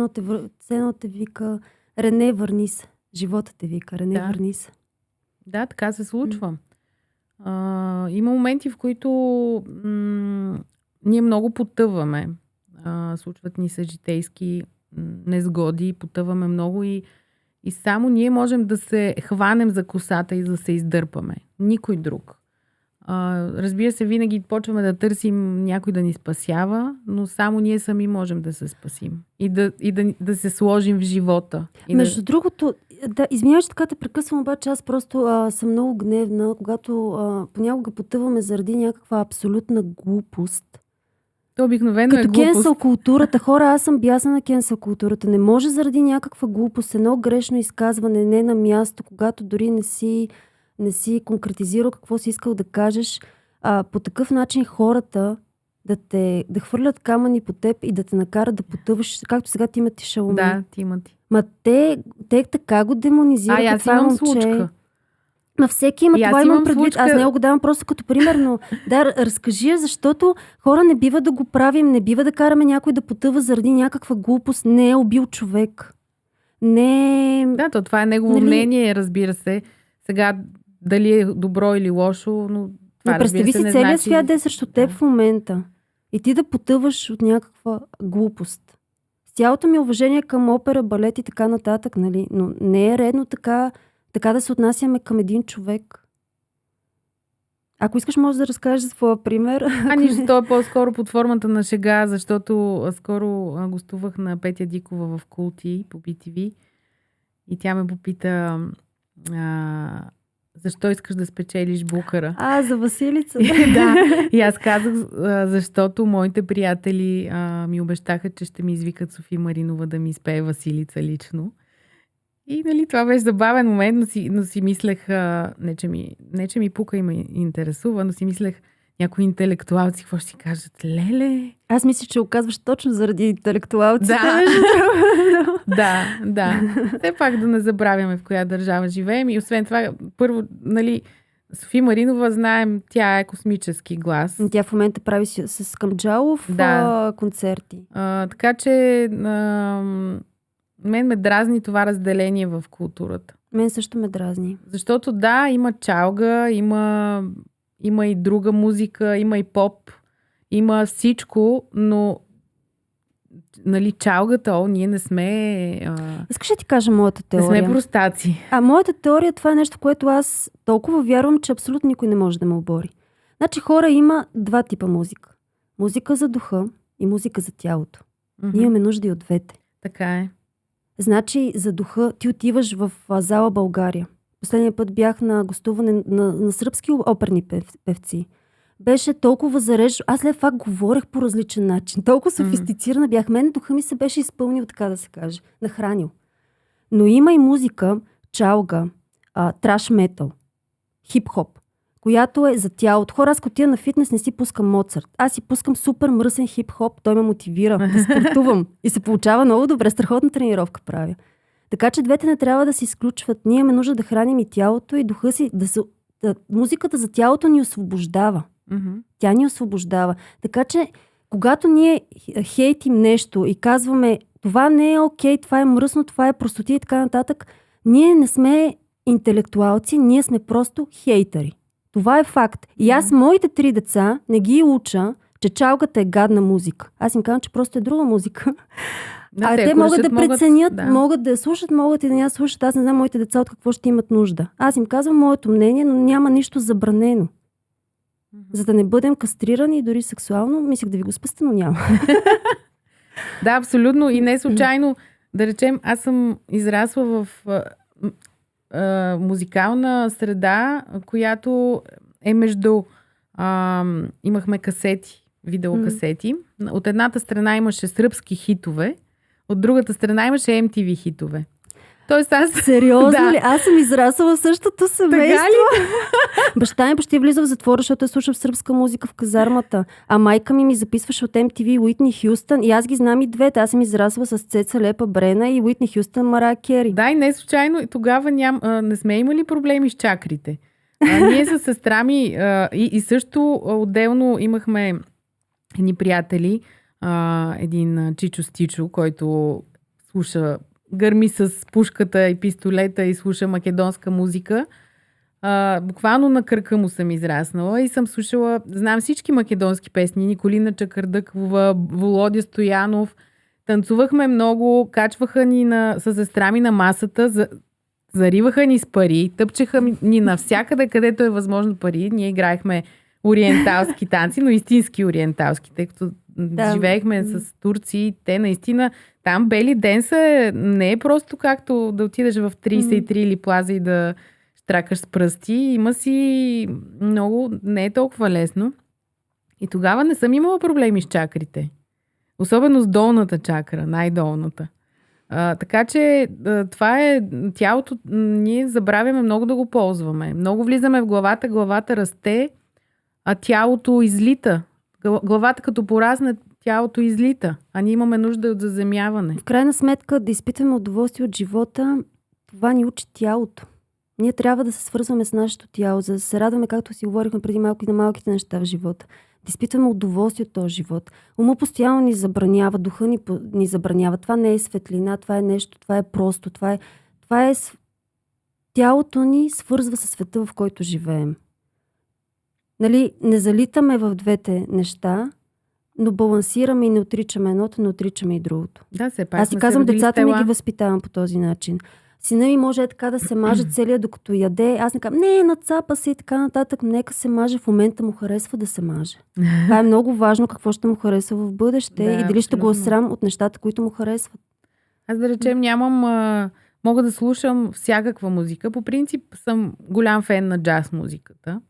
Speaker 1: едно те вика: Рене, върни се. Живота те вика: Рене, върни се.
Speaker 2: Да, така се случва. Има моменти, в които ние много потъваме. случват ни се житейски незгоди, потъваме много и само ние можем да се хванем за косата и да се издърпаме. Никой друг. Разбира се, винаги почваме да търсим някой да ни спасява, но само ние сами можем да се спасим. И да се сложим в живота.
Speaker 1: Между другото, извинявай, че така те прекъсвам, обаче аз просто съм много гневна, когато понякога потъваме заради някаква абсолютна глупост.
Speaker 2: То обикновено
Speaker 1: като
Speaker 2: е глупост.
Speaker 1: кенсъл културата. Хора, аз съм бясна на кенсъл културата. Не може заради някаква глупост, едно грешно изказване, не на място, когато дори не си конкретизирал какво си искал да кажеш. По такъв начин хората да хвърлят камъни по теб и да те накарат да потъваш, както сега Тимати Шаломе.
Speaker 2: Да, Тимати.
Speaker 1: Ма те така го демонизират.
Speaker 2: Аз имам случка.
Speaker 1: Ма всеки има, това имам предвид. Случка. Аз не го давам просто като пример, но разкажи, защото хора не бива да го правим, не бива да караме някой да потъва заради някаква глупост. Не е убил човек.
Speaker 2: Да, това е негово мнение, разбира се. Сега, дали е добро или лошо, но това,
Speaker 1: представи си, целият свят да е срещу теб в момента. И ти да потъваш от някаква глупост. С цялото ми уважение към опера, балет и така нататък, нали? Но не е редно така да се отнасяме към един човек. Ако искаш, може да разкажеш за своя пример.
Speaker 2: Нищо, то е по-скоро под формата на шега, защото скоро гостувах на Петя Дикова в Култи по BTV и тя ме попита защо искаш да спечелиш Букара.
Speaker 1: За Василица.
Speaker 2: Да. И аз казах, защото моите приятели ми обещаха, че ще ми извикат Софи Маринова да ми изпее Василица лично. И нали, това беше забавен момент, но си мислех, не че ми пука и ме интересува, но си мислех някои интелектуалци, какво ще си кажат? Леле?
Speaker 1: Аз мисля, че оказваш точно заради интелектуалците.
Speaker 2: Да. Все пак да не забравяме в коя държава живеем. И освен това, първо, нали, Софи Маринова, знаем, тя е космически глас.
Speaker 1: Тя в момента прави с Камджалов концерти.
Speaker 2: Така че мен ме дразни това разделение в културата.
Speaker 1: Мен също ме дразни.
Speaker 2: Защото има чалга, има и друга музика, има и поп, има всичко, но нали, чалгата, ние не сме...
Speaker 1: Искаш да ти кажа моята теория?
Speaker 2: Не сме простаци.
Speaker 1: Моята теория, това е нещо, което аз толкова вярвам, че абсолютно никой не може да ме обори. Значи хора, има два типа музика. Музика за духа и музика за тялото. Ние имаме нужда и от двете.
Speaker 2: Така е.
Speaker 1: Значи за духа ти отиваш в зала България. Последния път бях на гостуване на сръбски оперни певци. Беше толкова зареждо. Аз след факт говорех по различен начин. Толкова софистицирана бях. Мен духа ми се беше изпълнил, така да се каже. Нахранил. Но има и музика, чалга, траш метал, хип-хоп, която е за тялото. Хора, аз като тия на фитнес не си пускам Моцарт. Аз си пускам супер мръсен хип-хоп. Той ме мотивира да спортувам. И се получава много добре. Страхотна тренировка правя. Така че двете не трябва да се изключват. Ние имаме нужда да храним и тялото, и духа си. Музиката за тялото ни освобождава. Тя ни освобождава. Така че, когато ние хейтим нещо и казваме, това не е окей, това е мръсно, това е простоти и така нататък, ние не сме интелектуалци, ние сме просто хейтери. Това е факт. И аз моите 3 деца не ги уча, че чалгата е гадна музика. Аз им казвам, че просто е друга музика. Те могат да преценят, могат да я слушат, могат и да не я слушат. Аз не знам моите деца от какво ще имат нужда. Аз им казвам моето мнение, но няма нищо забранено. За да не бъдем кастрирани и дори сексуално, мислех да ви го спестя, но няма.
Speaker 2: Да, абсолютно. И не случайно, да речем, аз съм израсла в музикална среда, която е между... имахме касети, видеокасети. От едната страна имаше сръбски хитове, от другата страна имаше MTV хитове. Тоест аз...
Speaker 1: Сериозно ли? Аз съм израсла в същото семейство. Баща ми почти влиза в затвора, защото слуша сръбска музика в казармата. А майка ми записваше от MTV Уитни Хюстън и аз ги знам и двете. Аз съм израсла с Цеца Лепа Брена и Уитни Хюстън, Мария Кери.
Speaker 2: Да, и не случайно. Тогава не сме имали проблеми с чакрите. Ние с сестра ми и също отделно имахме едни приятели, един Чичо Стичо, който слуша, гърми с пушката и пистолета и слуша македонска музика. Буквално на кръка му съм израснала и съм слушала, знам всички македонски песни, Николина Чакърдъкова, Володя Стоянов. Танцувахме много, качваха ни с сестра ми на масата, зариваха ни с пари, тъпчеха ни навсякъде, където е възможно пари. Ние играехме ориенталски танци, но истински ориенталски, тъй като живеехме с турци. Те наистина, там бели денса не е просто както да отидеш в 33 или плаза и да штракаш с пръсти. Има си много, не е толкова лесно. И тогава не съм имала проблеми с чакрите. Особено с долната чакра, най-долната. Така че това е тялото, ние забравяме много да го ползваме. Много влизаме в главата расте, а тялото излита. Главата като порасне, тялото излита, а ние имаме нужда от заземяване.
Speaker 1: В крайна сметка да изпитваме удоволствие от живота, това ни учи тялото. Ние трябва да се свързваме с нашето тяло, за да се радваме, както си говорихме преди малко, и на малките неща в живота. Да изпитваме удоволствие от този живот. Ума постоянно ни забранява, духа ни забранява. Това не е светлина, това е нещо, това е просто, това е тялото ни свързва със света, в който живеем. Нали, не залитаме в двете неща, но балансираме и не отричаме едното, не отричаме и другото.
Speaker 2: Да, все пак.
Speaker 1: Аз си казвам, децата ми ги възпитавам по този начин. Сина ми може така да се маже целия, докато яде. Аз не казвам, не, нацапа се и така нататък. Нека се маже, в момента му харесва да се маже. Това е много важно, какво ще му харесва в бъдеще и дали ще го е срам от нещата, които му харесват.
Speaker 2: Аз да речем мога да слушам всякаква музика. По принцип съм голям фен на джаз музиката.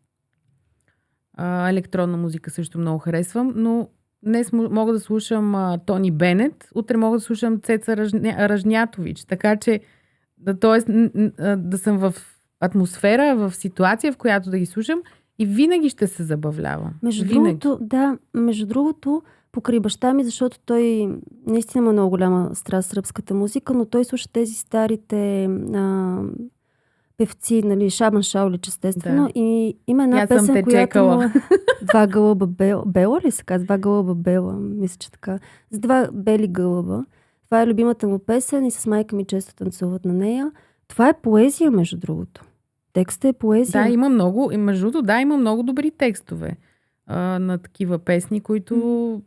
Speaker 2: Електронна музика също много харесвам, но днес мога да слушам Тони Бенет, утре мога да слушам Цеца Ръжнятович. Така че да съм в атмосфера, в ситуация, в която да ги слушам и винаги ще се забавлявам.
Speaker 1: Между другото, покрай баща ми, защото той наистина има много голяма страст сръбската музика, но той слуша тези старите певци, нали, Шабан Шаулич, естествено. Да. И има една песен, която Два гълъба бела ли се казва? Два гълъба бела, мисля, че така. С два бели гълъба. Това е любимата му песен и с майка ми често танцуват на нея. Това е поезия, между другото. Текстът е поезия.
Speaker 2: Да, има много, има много добри текстове на такива песни, които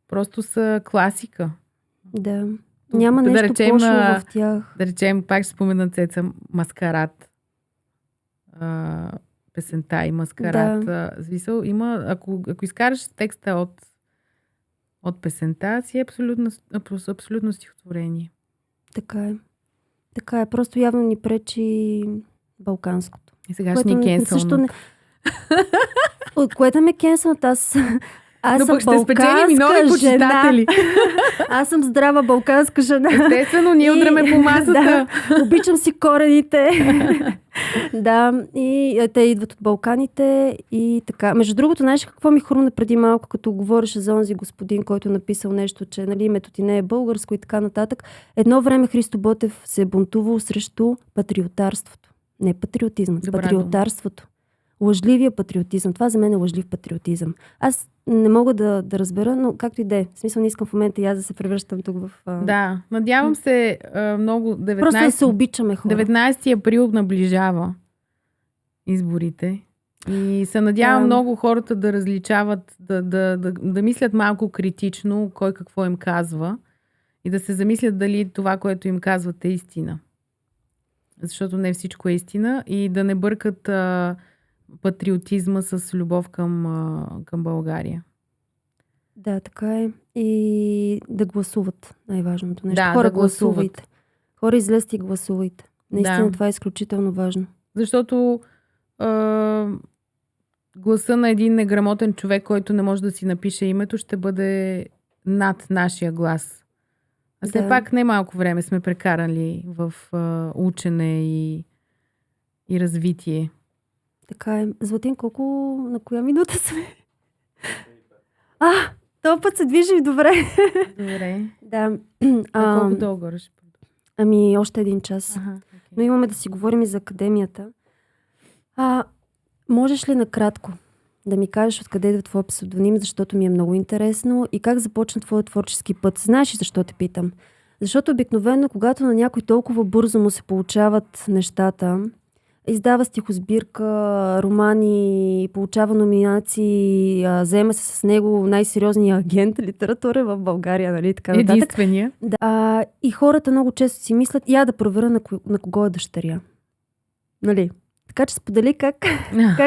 Speaker 2: просто са класика.
Speaker 1: Да. Няма нещо пошло в тях.
Speaker 2: Да речем, пак ще спомена Цеца Маскарад. Песента и Маскарад. Да. Има, ако изкараш текста от песента, си е абсолютно стихотворение.
Speaker 1: Така е. Просто явно ни пречи балканското.
Speaker 2: И сега ще ни кенсълнат.
Speaker 1: От което ме кенсълнат? Аз съм
Speaker 2: ще спечелим и нови почитатели.
Speaker 1: Аз съм здрава балканска жена.
Speaker 2: Естествено, ние удряме по масата.
Speaker 1: Да, обичам си корените. Да, и те идват от Балканите и така. Между другото, знаеш какво ми хрумна преди малко, като говореше за онзи господин, който написал нещо, че нали, името ти не е българско и така нататък. Едно време Христо Ботев се е бунтувал срещу патриотарството. Не патриотизмът, патриотарството. Лъжливия патриотизъм. Това за мен е лъжлив патриотизъм. Аз не мога да разбера, но както и да е. В смисъл не искам в момента и аз да се превръщам тук в...
Speaker 2: Да, надявам се много...
Speaker 1: Просто да се обичаме хора.
Speaker 2: 19 април наближава изборите. И се надявам много хората да различават, да мислят малко критично кой какво им казва и да се замислят дали това, което им казват, е истина. Защото не всичко е истина и да не бъркат патриотизма с любов към България.
Speaker 1: Да, така е. И да гласуват. Най-важното нещо.
Speaker 2: Да,
Speaker 1: хора, гласувайте. Хора, излезте и гласувайте. Наистина това е изключително важно.
Speaker 2: Защото гласа на един неграмотен човек, който не може да си напише името, ще бъде над нашия глас. А все пак не малко време сме прекарали в учене и развитие.
Speaker 1: Така е. Златин, на коя минута сме? Този път се движим добре.
Speaker 2: Добре.
Speaker 1: Да.
Speaker 2: Колко дълго ще
Speaker 1: продължи? Още 1 час. Okay. Но имаме да си говорим и за академията. Можеш ли накратко да ми кажеш откъде идва твой псевдоним, защото ми е много интересно и как започна твой творчески път? Знаеш ли защо те питам? Защото обикновено, когато на някой толкова бързо му се получават нещата издава стихосбирка, романи, получава номинации, заема се с него най-сериозният агент литература в България, нали, така нататък.
Speaker 2: Единствения.
Speaker 1: Да, и хората много често си мислят, я да проверя на кого е дъщеря. Нали? Така че сподели как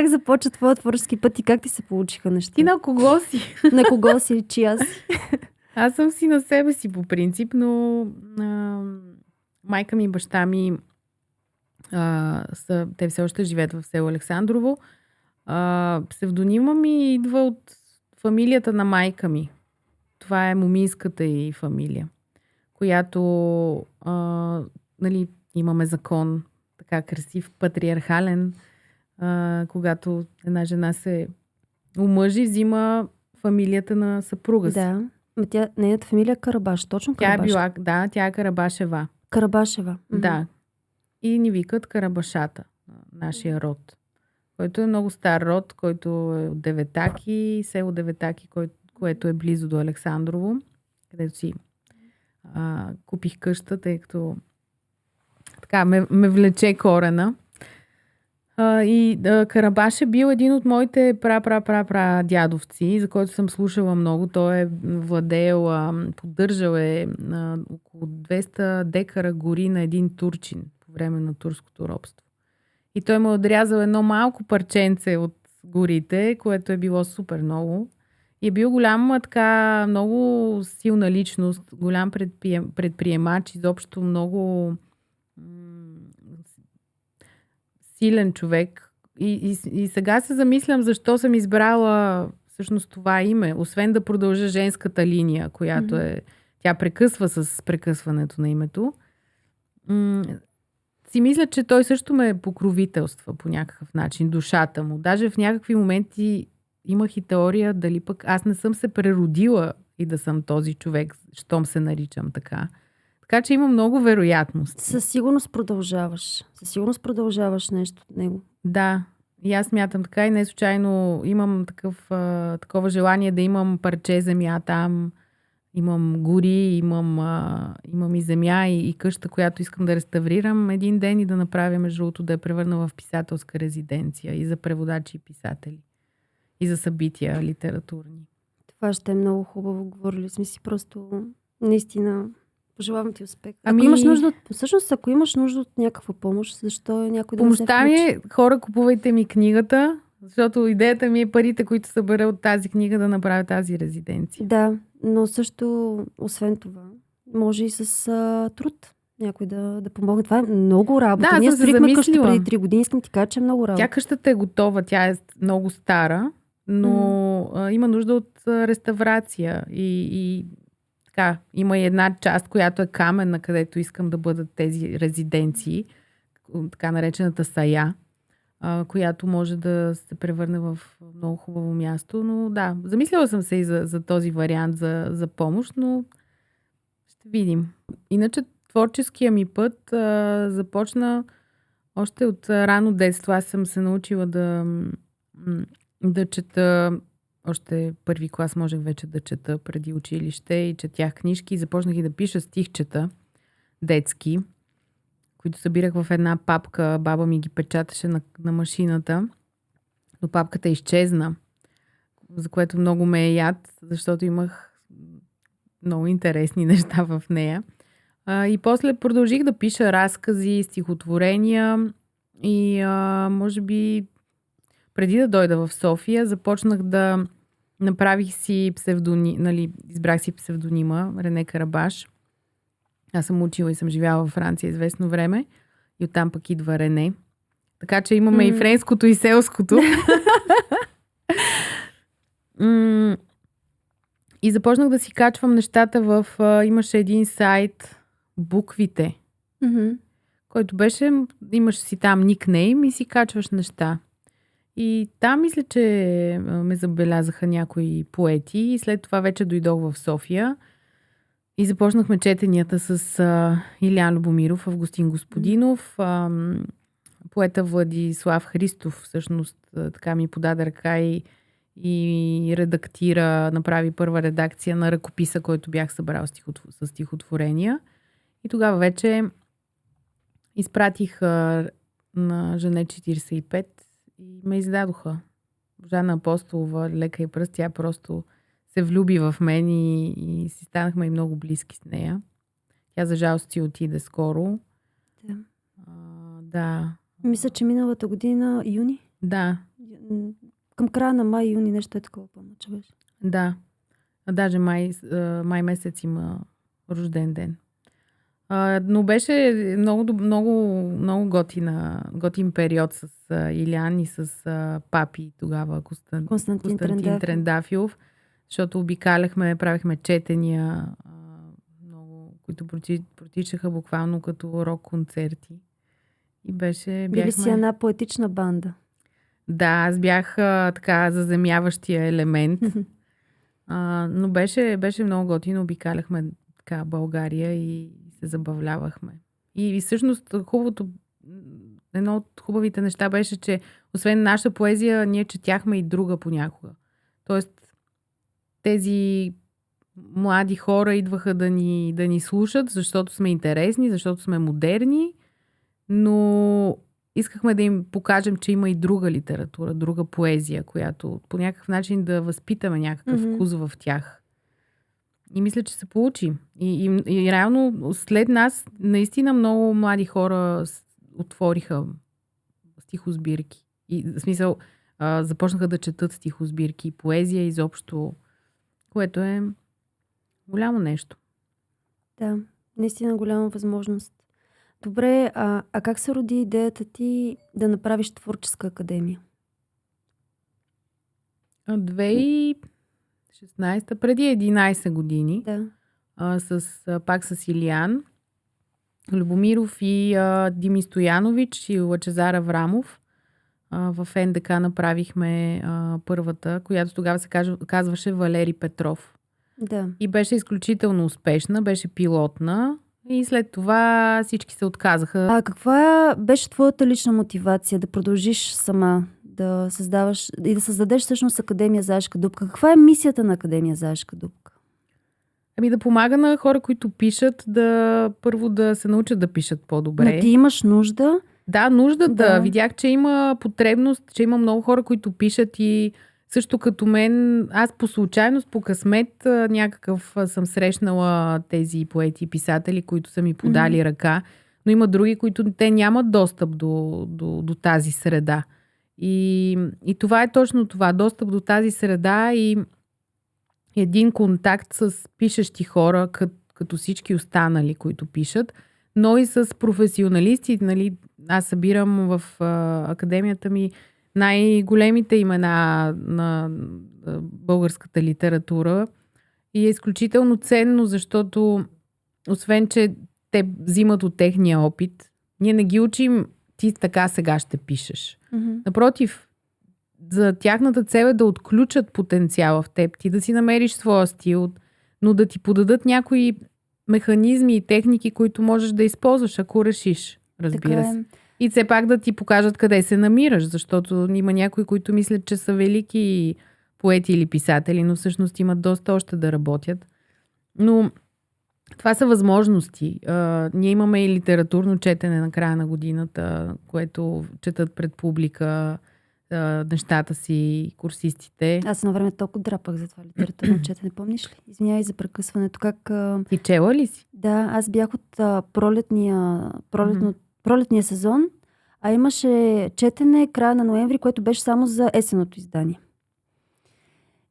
Speaker 1: започва твоя творчески път и как ти се получиха неща.
Speaker 2: Ти на кого си?
Speaker 1: На кого си, чия си?
Speaker 2: Аз съм си на себе си по принцип, но майка ми и баща ми те все още живеят в село Александрово. Псевдонима ми идва от фамилията на майка ми. Това е моминската й фамилия, която нали, имаме закон, така красив, патриархален, когато една жена се омъжи, взима фамилията на съпруга си.
Speaker 1: Да. Нейната фамилия е Карабаш, точно Карабаш.
Speaker 2: Тя е Карабашева.
Speaker 1: Карабашева.
Speaker 2: Да. И ни викат Карабашата, нашия род. Който е много стар род, който е от Деветаки, село Деветаки, което е близо до Александрово, където си купих къща, тъй като така ме влече корена. Карабаш е бил един от моите дядовци, за който съм слушала много. Той е владеел, поддържал около 200 декара гори на един турчин по време на турското робство. И той ме отрязал едно малко парченце от горите, което е било супер много. И е бил голям, така, много силна личност, голям предприемач, изобщо много силен човек. И сега се замислям защо съм избрала всъщност това име, освен да продължа женската линия, която тя прекъсва с прекъсването на името. Си мисля, че той също ме покровителства по някакъв начин, душата му. Даже в някакви моменти имах и теория дали пък аз не съм се преродила и да съм този човек, щом се наричам така. Така че има много вероятности.
Speaker 1: Със сигурност продължаваш нещо от него.
Speaker 2: Да, и аз смятам така и не случайно имам такова желание да имам парче земя там, имам гори, имам и земя и къща, която искам да реставрирам един ден и да направя, между другото, да я превърна в писателска резиденция и за преводачи и писатели. И за събития литературни.
Speaker 1: Това ще е много хубаво. Говорили сме си просто наистина. Пожелавам ти успех. Ако имаш нужда от някаква помощ, защо някой да не се включи?
Speaker 2: Помощта ми е, хора, купувайте ми книгата, защото идеята ми е парите, които събера от тази книга, да направя тази резиденция.
Speaker 1: Да, но също, освен това, може и с труд някой да помогне. Това е много работа.
Speaker 2: Да,
Speaker 1: ние строихме къща преди 3 години, искам ти кажа, че е много работа.
Speaker 2: Тя къщата е готова, тя е много стара, но има нужда от реставрация и така, има и една част, която е каменна, където искам да бъдат тези резиденции, така наречената сая, която може да се превърне в много хубаво място. Но да, замисляла съм се и за този вариант за помощ, но ще видим. Иначе творческия ми път започна още от рано детство. Аз съм се научила да чета. Още първи клас можех вече да чета преди училище и четях книжки и започнах и да пиша стихчета детски, които събирах в една папка. Баба ми ги печаташе на машината, но папката изчезна, за което много ме е яд, защото имах много интересни неща в нея. И после продължих да пиша разкази, стихотворения и може би преди да дойда в София, започнах да направих си избрах си псевдонима Рене Карабаш. Аз съм учила и съм живяла във Франция известно време и оттам пък идва Рене. Така че имаме и френското, и селското. И започнах да си качвам нещата имаше един сайт Буквите, който имаш си там никнейм и си качваш неща. И там мисля, че ме забелязаха някои поети и след това вече дойдох в София и започнахме четенията с Илян Любомиров, Августин Господинов, поета Владислав Христов всъщност така ми подаде ръка и редактира, направи първа редакция на ръкописа, който бях събрал с стихотворения. И тогава вече изпратих на Жене 45 и ме издадоха. Божана Апостолова, лека и пръст, тя просто се влюби в мен и си станахме и много близки с нея. Тя за жалост си отиде скоро.
Speaker 1: Да.
Speaker 2: Да.
Speaker 1: Мисля, че миналата година, юни?
Speaker 2: Да.
Speaker 1: Към края на май-юни нещо е такова, помня, че беше.
Speaker 2: Да. Даже май месец има рожден ден. Но беше много готин период с Илян и с папи тогава, Константин Трендафилов, защото обикаляхме, правихме четения, много, които протичаха буквално като рок-концерти. И
Speaker 1: Били си една поетична банда.
Speaker 2: Да, аз бях така заземяващия елемент. Но беше много готино. Обикаляхме така България и се забавлявахме. И всъщност едно от хубавите неща беше, че освен наша поезия, ние четяхме и друга понякога. Тоест, тези млади хора идваха да ни слушат, защото сме интересни, защото сме модерни, но искахме да им покажем, че има и друга литература, друга поезия, която по някакъв начин да възпитаме някакъв вкус в тях. И мисля, че се получи. И реално след нас наистина много млади хора отвориха стихосбирки. И в смисъл започнаха да четат стихосбирки, поезия изобщо, което е голямо нещо.
Speaker 1: Да, наистина голяма възможност. Добре, а как се роди идеята ти да направиш творческа академия?
Speaker 2: 2016, преди 11 години,
Speaker 1: да.
Speaker 2: Пак с Илиян Любомиров и Дими Стоянович и Лъчезар Аврамов. В НДК направихме първата, която тогава се казваше Валери Петров.
Speaker 1: Да.
Speaker 2: И беше изключително успешна, беше пилотна. И след това всички се отказаха.
Speaker 1: А каква беше твоята лична мотивация да продължиш сама, да създаваш и да създадеш всъщност Академия Заешка дупка? Каква е мисията на Академия Заешка дупка?
Speaker 2: Да помага на хора, които пишат, първо да се научат да пишат по-добре.
Speaker 1: Но ти имаш нужда?
Speaker 2: Да, нуждата. Да. Видях, че има потребност, че има много хора, които пишат и също като мен, аз по случайност, по късмет някакъв съм срещнала тези поети и писатели, които са ми подали ръка, но има други, които те нямат достъп до тази среда. И това е точно това. Достъп до тази среда и един контакт с пишещи хора, като всички останали, които пишат, но и с професионалисти. Нали, аз събирам в академията ми най-големите имена на българската литература и е изключително ценно, защото освен, че те взимат от техния опит, ние не ги учим ти така сега ще пишеш. Напротив, за тяхната цел е да отключат потенциала в теб, ти да си намериш своя стил, но да ти подадат някои механизми и техники, които можеш да използваш, ако решиш, разбира се. И все пак да ти покажат къде се намираш, защото има някои, които мислят, че са велики поети или писатели, но всъщност имат доста още да работят. Но това са възможности. Ние имаме и литературно четене на края на годината, което четат пред публика нещата си, курсистите.
Speaker 1: Аз на време толкова драпах за това литературно четене, помниш ли? Извинявай за прекъсването.
Speaker 2: Ти чела ли си?
Speaker 1: Да, аз бях от пролетния сезон, а имаше четене края на ноември, което беше само за есенното издание.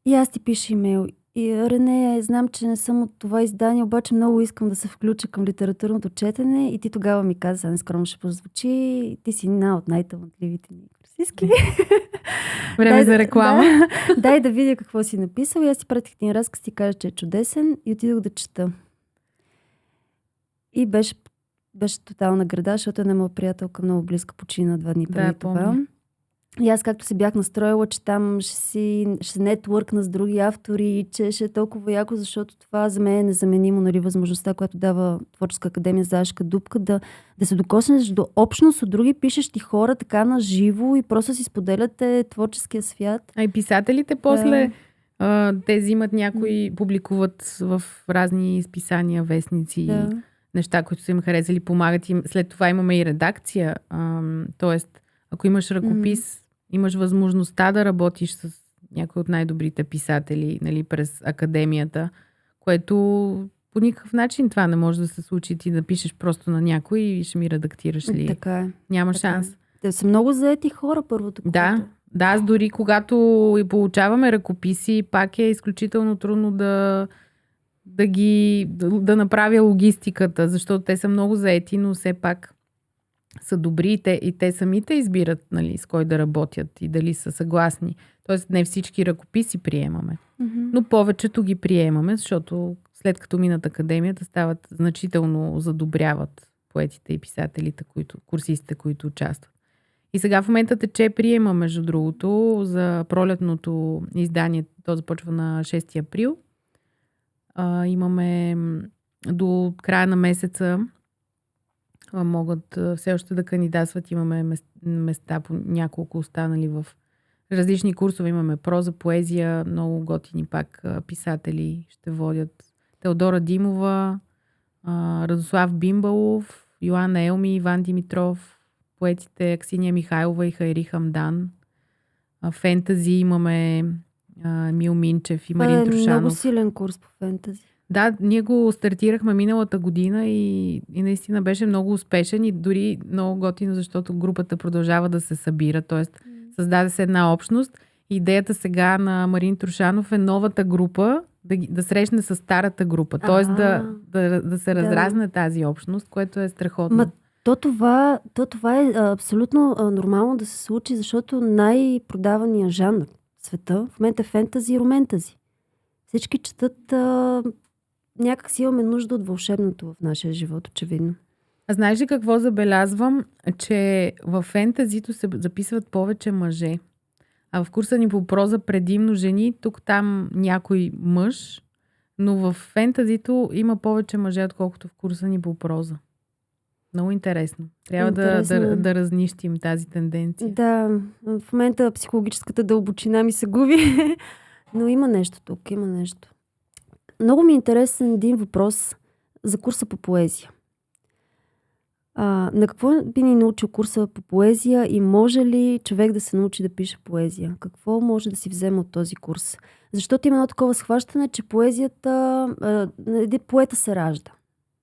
Speaker 1: И аз ти пиша имейл. И Рене, знам, че не съм от това издание, обаче много искам да се включа към литературното четене и ти тогава ми каза, нескромно ще прозвучи, ти си една от най-талантливите ми курсистки.
Speaker 2: Време за реклама.
Speaker 1: Дай да видя какво си написал и аз си пратих един разказ, ти кажа, че е чудесен и отидох да чета. И беше тотална града, защото една моя приятелка много близка почина 2 дни преди това. И аз както се бях настроила, че там ще нетворкна с други автори, че ще е толкова яко, защото това за мен е незаменимо, нали, възможността, която дава Творческа академия Заешка дупка, да се докоснеш до общност от други пишещи хора, така на живо и просто си споделяте творческия свят.
Speaker 2: А и писателите после те взимат някои, публикуват в разни изписания, вестници. неща, които са им харесали, помагат им. След това имаме и редакция. Тоест, ако имаш ръкопис, имаш възможността да работиш с някои от най-добрите писатели, нали, през академията, което по никакъв начин това не може да се случи. Ти да пишеш просто на някой и ще ми редактираш ли.
Speaker 1: Така е.
Speaker 2: Няма
Speaker 1: Така
Speaker 2: шанс.
Speaker 1: Те са много заети хора първото.
Speaker 2: Да, аз дори когато и получаваме ръкописи, пак е изключително трудно да направя логистиката, защото те са много заети, но все пак са добри и те самите избират, нали, с кой да работят и дали са съгласни. Тоест не всички ръкописи приемаме, но повечето ги приемаме, защото след като минат академията, стават значително задобряват поетите и писателите, курсистите, които участват. И сега в момента тече приема, между другото, за пролетното издание. То започва на 6 април. Имаме до края на месеца могат все още да кандидатстват. Имаме места по няколко останали в различни курсове. Имаме проза, поезия, много готини пак писатели ще водят. Теодора Димова, Радослав Бимбалов, Йоанна Елми, Иван Димитров, поетите Аксиния Михайлова и Хайри Хамдан. Фентази имаме Мил Минчев и Марин Трушанов.
Speaker 1: Това е много силен курс по фентази.
Speaker 2: Да, ние го стартирахме миналата година и наистина беше много успешен и дори много готино, защото групата продължава да се събира, т.е. създаде се една общност. Идеята сега на Марин Трушанов е новата група да срещне с старата група, т.е. да се разразне тази общност, което е страхотно.
Speaker 1: Това е абсолютно нормално да се случи, защото най-продавания жанр в света в момента е фентази и роментази. Всички четат, някак си имаме нужда от вълшебното в нашия живот, очевидно.
Speaker 2: А знаеш ли какво забелязвам? Че в фентазито се записват повече мъже. А в курса ни по проза предимно жени, тук-там някой мъж, но в фентазито има повече мъже, отколкото в курса ни по проза. Много интересно. Трябва да разнищим тази тенденция.
Speaker 1: Да, в момента психологическата дълбочина ми се губи, но има нещо тук, има нещо. Много ми е интересен един въпрос за курса по поезия. На какво би ни научил курса по поезия и може ли човек да се научи да пише поезия? Какво може да си вземе от този курс? Защото има едно такова схващане, че поезията, поета се ражда.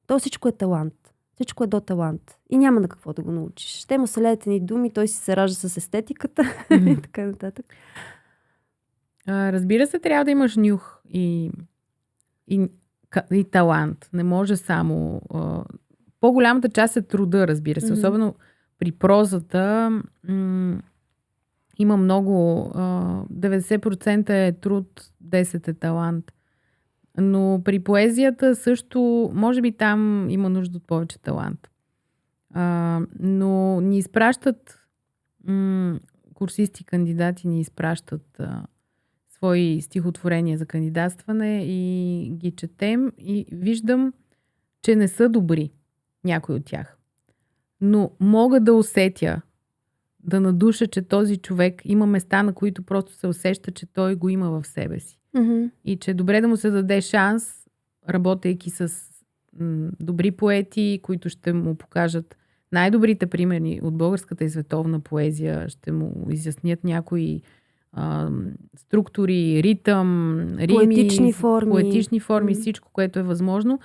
Speaker 1: То всичко е талант. Всичко е до талант. И няма на какво да го научиш. Ще му се леят едни думи, той си се ражда с естетиката и така нататък.
Speaker 2: Разбира се, трябва да имаш нюх и талант. Не може само... По-голямата част е труда, разбира се. Особено при прозата има много... 90% е труд, 10% е талант. Но при поезията също, може би там има нужда от повече талант. Но ни изпращат курсисти, кандидати ни изпращат свои стихотворения за кандидатстване и ги четем и виждам, че не са добри някой от тях. Но мога да усетя, да надуша, че този човек има места, на които просто се усеща, че той го има в себе си. И че е добре да му се даде шанс, работейки с добри поети, които ще му покажат най-добрите примери от българската и световна поезия, ще му изяснят някои структури, ритъм, рими, поетични форми, всичко, което е възможно.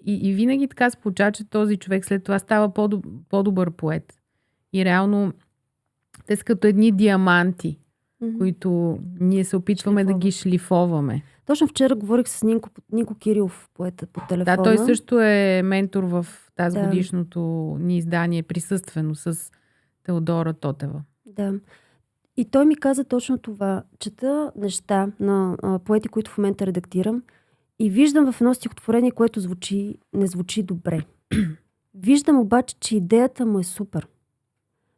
Speaker 2: И винаги така се получава, че този човек след това става по-добър поет. И реално те са като едни диаманти, които ние се опитваме да ги шлифоваме.
Speaker 1: Точно вчера говорих с Нинко Кирилов, поета, по телефона.
Speaker 2: Да, той също е ментор в тази годишното ни издание, присъствено с Теодора Тотева. Да.
Speaker 1: И той ми каза точно това. Чета неща на поети, които в момента редактирам, и виждам в едно стихотворение, което не звучи добре. Виждам обаче, че идеята му е супер.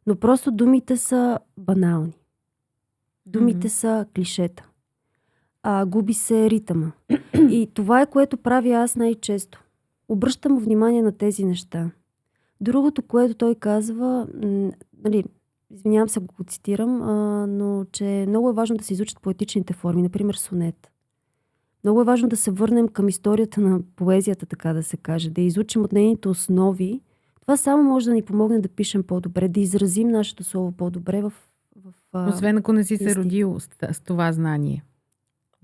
Speaker 1: Но просто думите са банални. Думите са клишета. Губи се ритъма. И това е, което правя аз най-често. Обръщам внимание на тези неща. Другото, което той казва, извинявам се, го цитирам, но че много е важно да се изучат поетичните форми, например сонет. Много е важно да се върнем към историята на поезията, така да се каже, да изучим от нейните основи. Това само може да ни помогне да пишем по-добре, да изразим нашето слово по-добре
Speaker 2: Освен ако не си се
Speaker 1: истина.
Speaker 2: родил с това знание.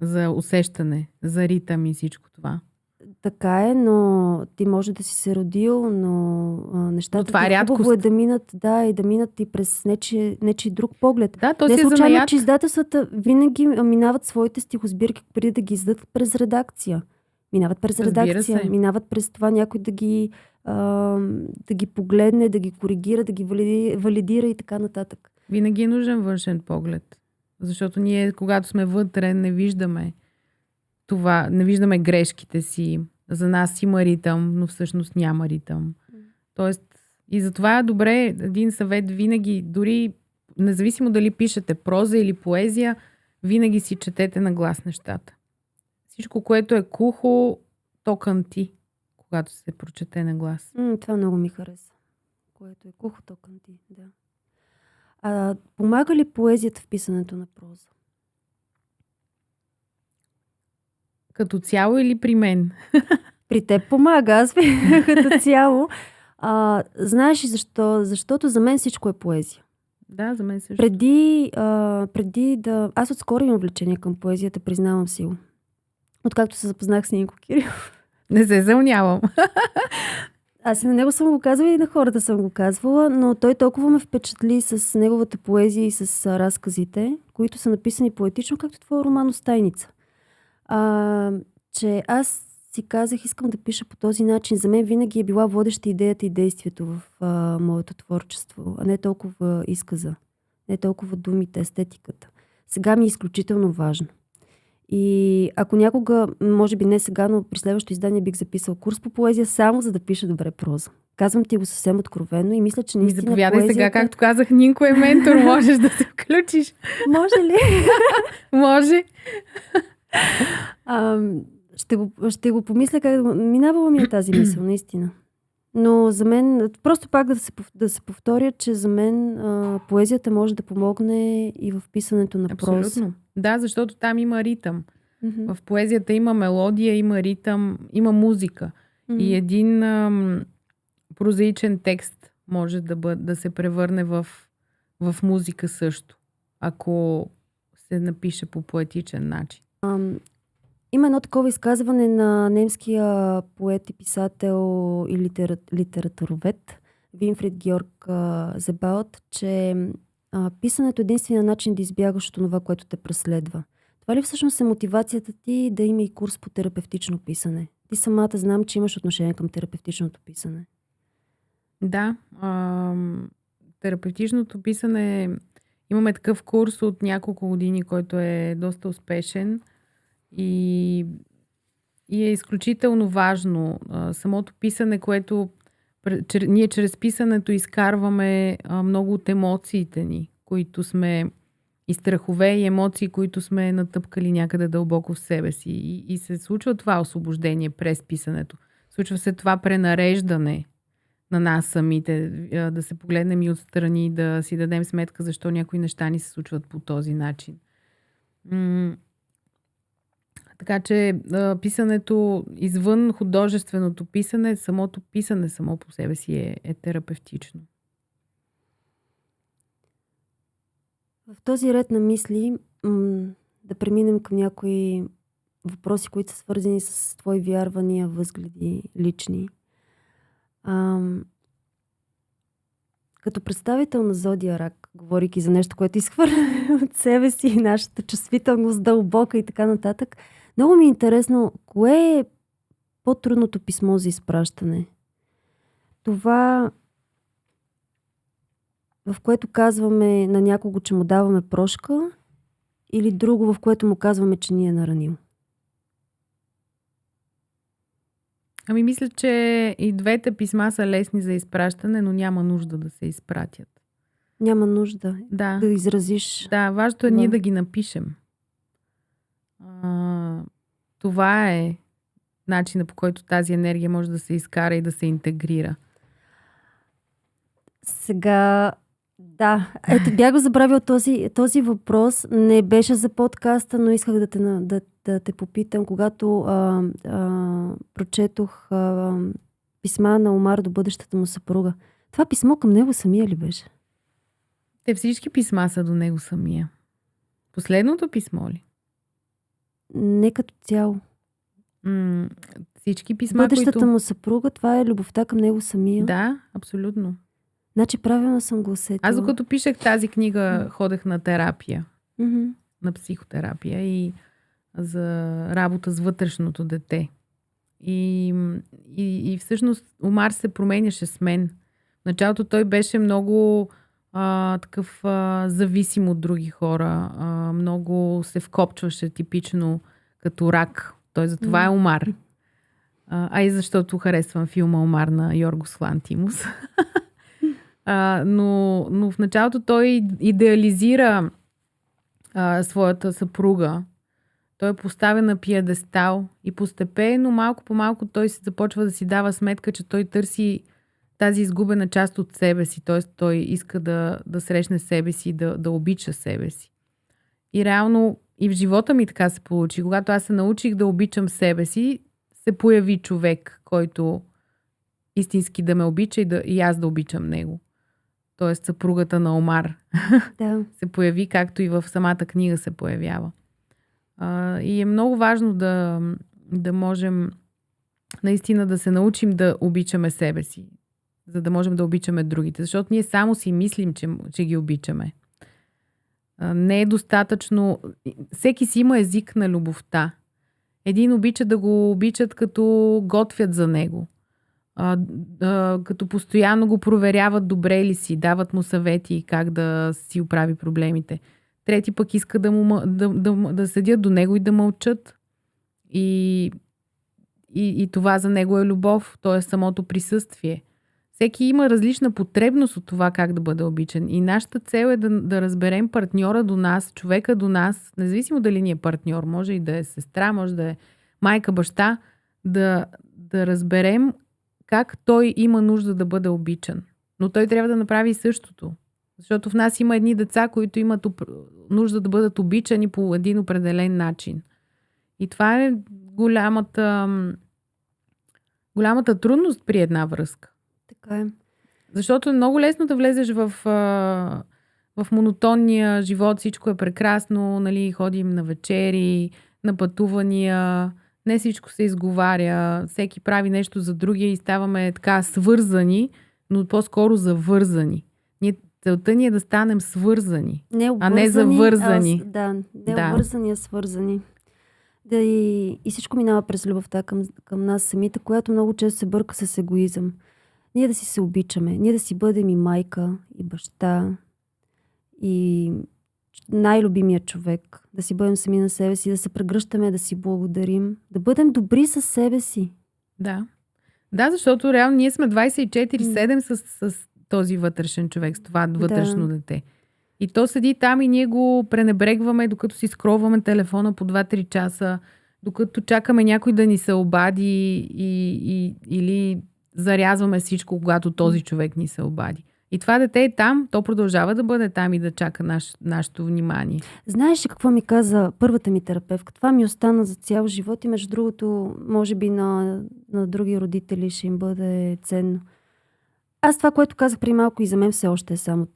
Speaker 2: За усещане, за ритъм и всичко това.
Speaker 1: Така е, но ти може да си се родил, но нещата
Speaker 2: това е
Speaker 1: хубаво е
Speaker 2: рядкост.
Speaker 1: да минат, и да минат и през нечи друг поглед.
Speaker 2: Да, то
Speaker 1: Не
Speaker 2: си е
Speaker 1: случайно,
Speaker 2: занаят.
Speaker 1: че издателствата винаги минават своите стихосбирки преди да ги издадат през редакция. Минават през
Speaker 2: Разбира
Speaker 1: редакция,
Speaker 2: се.
Speaker 1: минават през това някой да ги погледне, да ги коригира, да ги валидира и така нататък.
Speaker 2: Винаги е нужен външен поглед. Защото ние, когато сме вътре, не виждаме това, не виждаме грешките си. За нас има ритъм, но всъщност няма ритъм. Тоест, и затова е добре един съвет винаги, дори независимо дали пишете проза или поезия, винаги си четете на глас нещата. Всичко, което е кухо, то кънти, когато се прочете на глас.
Speaker 1: Това много ми хареса. Което е кухо, то кънти, да. Помага ли поезията в писането на проза?
Speaker 2: Като цяло или при мен?
Speaker 1: При теб помага, аз като цяло. Знаеш ли защо? Защото за мен всичко е поезия.
Speaker 2: Да, за мен също.
Speaker 1: Преди да... Аз отскоро имам влечение към поезията, признавам си го. Откакто се запознах с Нинко Кирилов.
Speaker 2: Не се съмнявам.
Speaker 1: Аз и на него съм го казвала и на хората съм го казвала, но той толкова ме впечатли с неговата поезия и с разказите, които са написани поетично, както твоя роман "Остайница". Че аз си казах, искам да пиша по този начин. За мен винаги е била водеща идеята и действието в моето творчество, а не толкова изказа, не толкова думите, естетиката. Сега ми е изключително важно. И ако някога, може би не сега, но при следващото издание бих записал курс по поезия, само за да пиша добре проза. Казвам ти го съвсем откровено и мисля, че наистина
Speaker 2: заповядай
Speaker 1: поезията...
Speaker 2: сега, както казах, Нинко е ментор, можеш да се включиш.
Speaker 1: Може ли?
Speaker 2: Може.
Speaker 1: Ще го помисля как да... Минавала ми е тази мисъл, наистина. Но за мен, просто пак да се повторя, че за мен поезията може да помогне и в писането на проза.
Speaker 2: Абсолютно. Да, защото там има ритъм. В поезията има мелодия, има ритъм, има музика. И един прозаичен текст може да се превърне в музика също, ако се напише по поетичен начин.
Speaker 1: Има едно такова изказване на немския поет и писател и литературовед Винфрид Георг Зебалт, че писането е единствения начин да избягаш от това, което те преследва. Това ли всъщност е мотивацията ти да има и курс по терапевтично писане? Ти самата знам, че имаш отношение към терапевтичното писане.
Speaker 2: Да. Терапевтичното писане, имаме такъв курс от няколко години, който е доста успешен и е изключително важно. Самото писане, което ние чрез писането изкарваме много от емоциите ни, които сме и страхове, и емоции, които сме натъпкали някъде дълбоко в себе си. И се случва това освобождение през писането. Случва се това пренареждане на нас самите, да се погледнем и отстрани, да си дадем сметка защо някои неща ни се случват по този начин. Така че писането извън художественото писане, самото писане само по себе си е терапевтично.
Speaker 1: В този ред на мисли да преминем към някои въпроси, които са свързани с твои вярвания, възгледи, лични. Като представител на Зодия Рак, говорейки за нещо, което изхвърля от себе си и нашата чувствителност дълбока и така нататък, много ми е интересно, кое е по-трудното писмо за изпращане? Това, в което казваме на някого, че му даваме прошка, или друго, в което му казваме, че ни е наранил?
Speaker 2: Мисля, че и двете писма са лесни за изпращане, но няма нужда да се изпратят.
Speaker 1: Няма нужда
Speaker 2: да
Speaker 1: изразиш.
Speaker 2: Да, важното е ние да ги напишем. Това е начинът, по който тази енергия може да се изкара и да се интегрира.
Speaker 1: Сега, да. Ето, бях го забравил този въпрос. Не беше за подкаста, но исках да те попитам, когато прочетох писма на Омар до бъдещата му съпруга. Това писмо към него самия ли беше?
Speaker 2: Те всички писма са до него самия. Последното писмо ли?
Speaker 1: Не като цяло.
Speaker 2: Всички писма,
Speaker 1: бъдещата му съпруга, това е любовта към него самия.
Speaker 2: Да, абсолютно.
Speaker 1: Значи правилно съм го усетила.
Speaker 2: Аз докато пишех тази книга, ходех на терапия.
Speaker 1: Mm-hmm.
Speaker 2: На психотерапия и за работа с вътрешното дете. И всъщност Омар се променяше с мен. В началото той беше много такъв зависим от други хора. Много се вкопчваше типично като рак. Той затова е Омар. И защото харесвам филма Омар на Йоргос Лантимос. Но в началото той идеализира своята съпруга. Той е поставен на пиедестал и постепенно, малко по малко, той се започва да си дава сметка, че той търси тази изгубена част от себе си. Т.е. той иска да срещне себе си, да обича себе си. И реално и в живота ми така се получи. Когато аз се научих да обичам себе си, се появи човек, който истински да ме обича и аз да обичам него. Тоест съпругата на Омар.
Speaker 1: Да.
Speaker 2: Се появи, както и в самата книга се появява. И е много важно да можем наистина да се научим да обичаме себе си, за да можем да обичаме другите. Защото ние само си мислим, че ги обичаме. Не е достатъчно. Всеки си има език на любовта. Един обича да го обичат, като готвят за него. Като постоянно го проверяват добре ли си, дават му съвети как да си оправи проблемите. Трети пък иска да седят до него и да мълчат. И това за него е любов, то е самото присъствие. Всеки има различна потребност от това как да бъде обичан. И нашата цел е да разберем партньора до нас, човека до нас, независимо дали ни е партньор, може и да е сестра, може да е майка, баща, да разберем как той има нужда да бъде обичан. Но той трябва да направи същото. Защото в нас има едни деца, които имат нужда да бъдат обичани по един определен начин. И това е голямата трудност при една връзка.
Speaker 1: Така е.
Speaker 2: Защото е много лесно да влезеш в монотонния живот, всичко е прекрасно, нали, ходим на вечери, на пътувания, не всичко се изговаря, всеки прави нещо за другия и ставаме така свързани, но по-скоро завързани. Целта ни е да станем свързани, а не завързани.
Speaker 1: Обвързани, а свързани. И всичко минава през любовта към нас самите, която много често се бърка с егоизъм. Ние да си се обичаме, ние да си бъдем и майка, и баща, и най-любимият човек, да си бъдем сами на себе си, да се прегръщаме, да си благодарим, да бъдем добри със себе си.
Speaker 2: Да. Да, защото реално ние сме 24/7 с този вътрешен човек, с това вътрешно дете. И то седи там и ние го пренебрегваме, докато си скролваме телефона по 2-3 часа, докато чакаме някой да ни се обади или зарязваме всичко, когато този човек ни се обади. И това дете е там, то продължава да бъде там и да чака нашето внимание.
Speaker 1: Знаеш ли какво ми каза първата ми терапевтка? Това ми остана за цял живот и между другото, може би на други родители ще им бъде ценно. Аз това, което казах при малко и за мен все още е само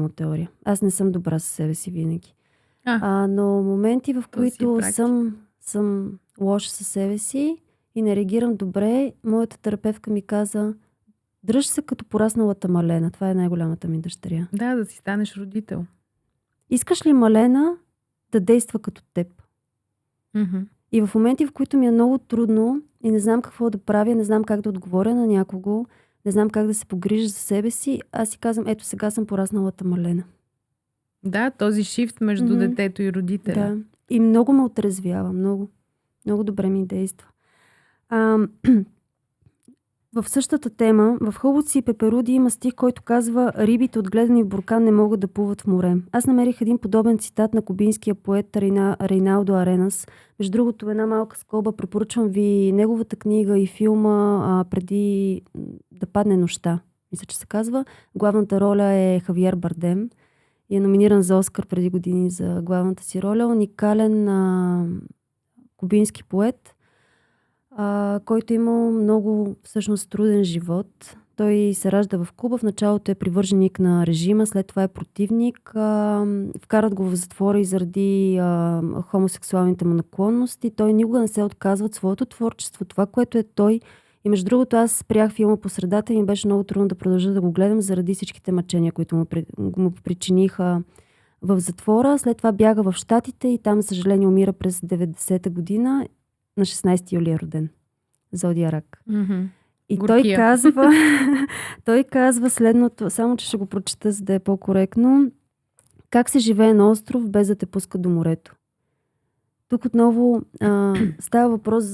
Speaker 1: теория. Аз не съм добра със себе си винаги. Но моменти, в които съм лоша със себе си и не реагирам добре, моята терапевтка ми каза: дръж се като порасналата Малена. Това е най-голямата ми дъщеря.
Speaker 2: Да си станеш родител.
Speaker 1: Искаш ли Малена да действа като теб?
Speaker 2: Mm-hmm.
Speaker 1: И в моменти, в които ми е много трудно и не знам какво да правя, не знам как да отговоря на някого, не знам как да се погрижа за себе си, аз си казвам: ето сега съм порасналата Малена.
Speaker 2: Да, този шифт между детето и родителя.
Speaker 1: Да. И много ме отрезвява, много. Много добре ми действа. В същата тема, в Хълбоци и пеперуди има стих, който казва: рибите, отгледани в буркан, не могат да плуват в море. Аз намерих един подобен цитат на кубинския поет Рейналдо Аренас. Между другото, една малка скоба, препоръчвам ви неговата книга и филма Преди да падне нощта. Мисля, че се казва. Главната роля е Хавиер Бардем. и е номиниран за Оскар преди години за главната си роля. Уникален кубински поет, който има много всъщност труден живот. Той се ражда в Куба, в началото е привърженик на режима, след това е противник. Вкарат го в затвора и заради хомосексуалните му наклонности. Той никога не се отказва от своето творчество, това, което е той. И между другото, аз спрях филма по средата и ми беше много трудно да продължа да го гледам заради всичките мъчения, които му причиниха в затвора. След това бяга в Щатите и там, за съжаление, умира през 90-та година. На 16 юли е роден. Зодия Рак.
Speaker 2: Mm-hmm.
Speaker 1: И
Speaker 2: Горкия.
Speaker 1: той казва следното, само че ще го прочета, за да е по-коректно. Как се живее на остров, без да те пуска до морето? Тук отново става въпрос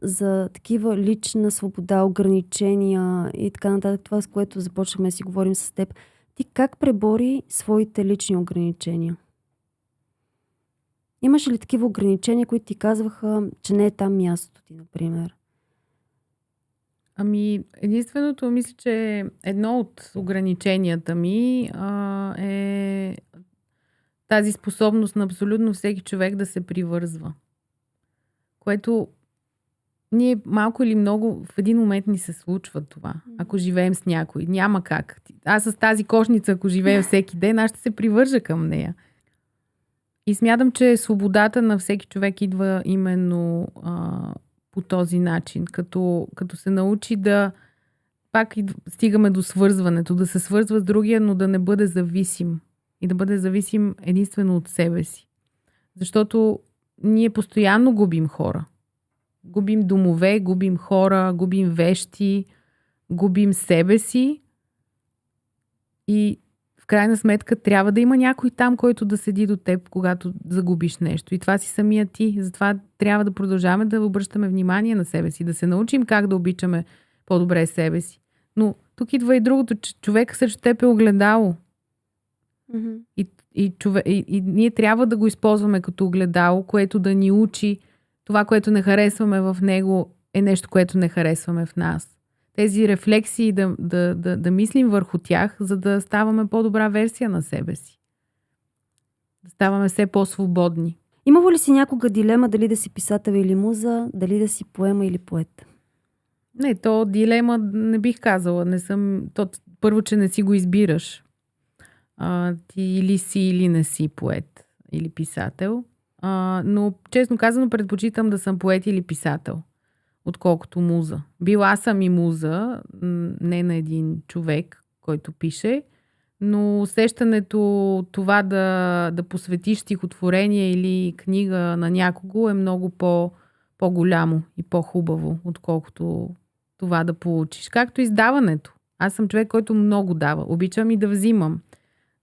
Speaker 1: за такива лична свобода, ограничения и така нататък. Това, с което започнахме да си говорим с теб. Ти как пребори своите лични ограничения? Имаш ли такива ограничения, които ти казваха, че не е там мястото ти, например?
Speaker 2: Единственото, мисля, че едно от ограниченията ми е тази способност на абсолютно всеки човек да се привързва. Което ние малко или много в един момент ни се случва това. Ако живеем с някой, няма как. Аз с тази кошница, ако живея всеки ден, аз ще се привържа към нея. И смятам, че свободата на всеки човек идва именно по този начин. Като се научи да пак стигаме до свързването, да се свързва с другия, но да не бъде зависим. И да бъде зависим единствено от себе си. Защото ние постоянно губим хора. Губим домове, губим хора, губим вещи, губим себе си. И в крайна сметка трябва да има някой там, който да седи до теб, когато загубиш нещо. И това си самия ти. Затова трябва да продължаваме да обръщаме внимание на себе си, да се научим как да обичаме по-добре себе си. Но тук идва и другото, че човек срещу теб е огледало.
Speaker 1: Mm-hmm.
Speaker 2: И ние трябва да го използваме като огледало, което да ни учи това, което не харесваме в него, е нещо, което не харесваме в нас. Тези рефлексии да мислим върху тях, за да ставаме по-добра версия на себе си. Да ставаме все по-свободни.
Speaker 1: Имало ли си някога дилема дали да си писател или муза, дали да си поема или поет?
Speaker 2: Не, то дилема не бих казала. Първо, че не си го избираш. Ти или си, или не си поет или писател. Но честно казано предпочитам да съм поет или писател, отколкото муза. Била съм и муза, не на един човек, който пише, но усещането това да посветиш стихотворение или книга на някого е много по-голямо и по-хубаво, отколкото това да получиш. Както издаването. Аз съм човек, който много дава. Обичам и да взимам.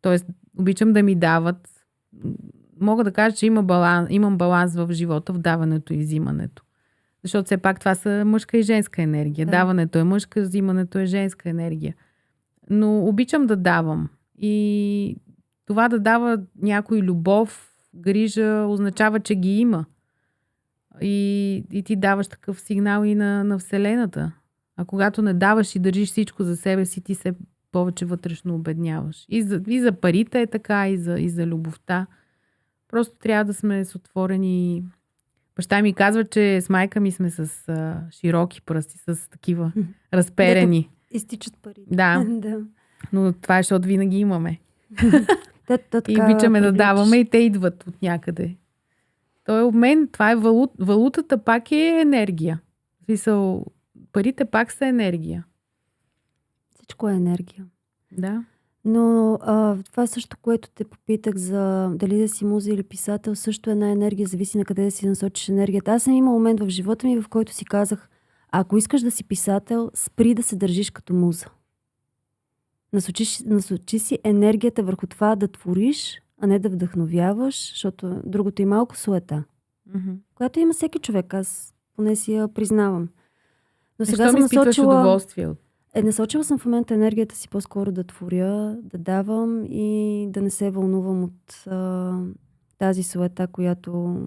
Speaker 2: Тоест, обичам да ми дават. Мога да кажа, че имам баланс в живота, в даването и взимането. Защото все пак това са мъжка и женска енергия. Да. Даването е мъжка, взимането е женска енергия. Но обичам да давам. И това да дава някой любов, грижа, означава, че ги има. И ти даваш такъв сигнал и на Вселената. А когато не даваш и държиш всичко за себе си, ти се повече вътрешно обедняваш. И за парите е така, и за любовта. Просто трябва да сме с отворени... Баща ми казва, че с майка ми сме с широки пръсти, с такива разперени.
Speaker 1: Изтичат пари.
Speaker 2: Да. Но това е, защото винаги имаме. И обичаме
Speaker 1: привличаш.
Speaker 2: да даваме и те идват от някъде. Той е обмен, това е валутата пак е енергия. Парите пак са енергия.
Speaker 1: Всичко е енергия.
Speaker 2: Да.
Speaker 1: Но това също, което те попитах за дали да си муза или писател, също е една енергия, зависи на къде да си насочиш енергията. Аз съм имал момент в живота ми, в който си казах, ако искаш да си писател, спри да се държиш като муза. Насочи си енергията върху това да твориш, а не да вдъхновяваш, защото другото е малко суета.
Speaker 2: Mm-hmm.
Speaker 1: Която има всеки човек, аз поне си я признавам. Но
Speaker 2: сега съм насочила... удоволствие от...
Speaker 1: насочила съм в момента енергията си по-скоро да творя, да давам и да не се вълнувам от тази суета, която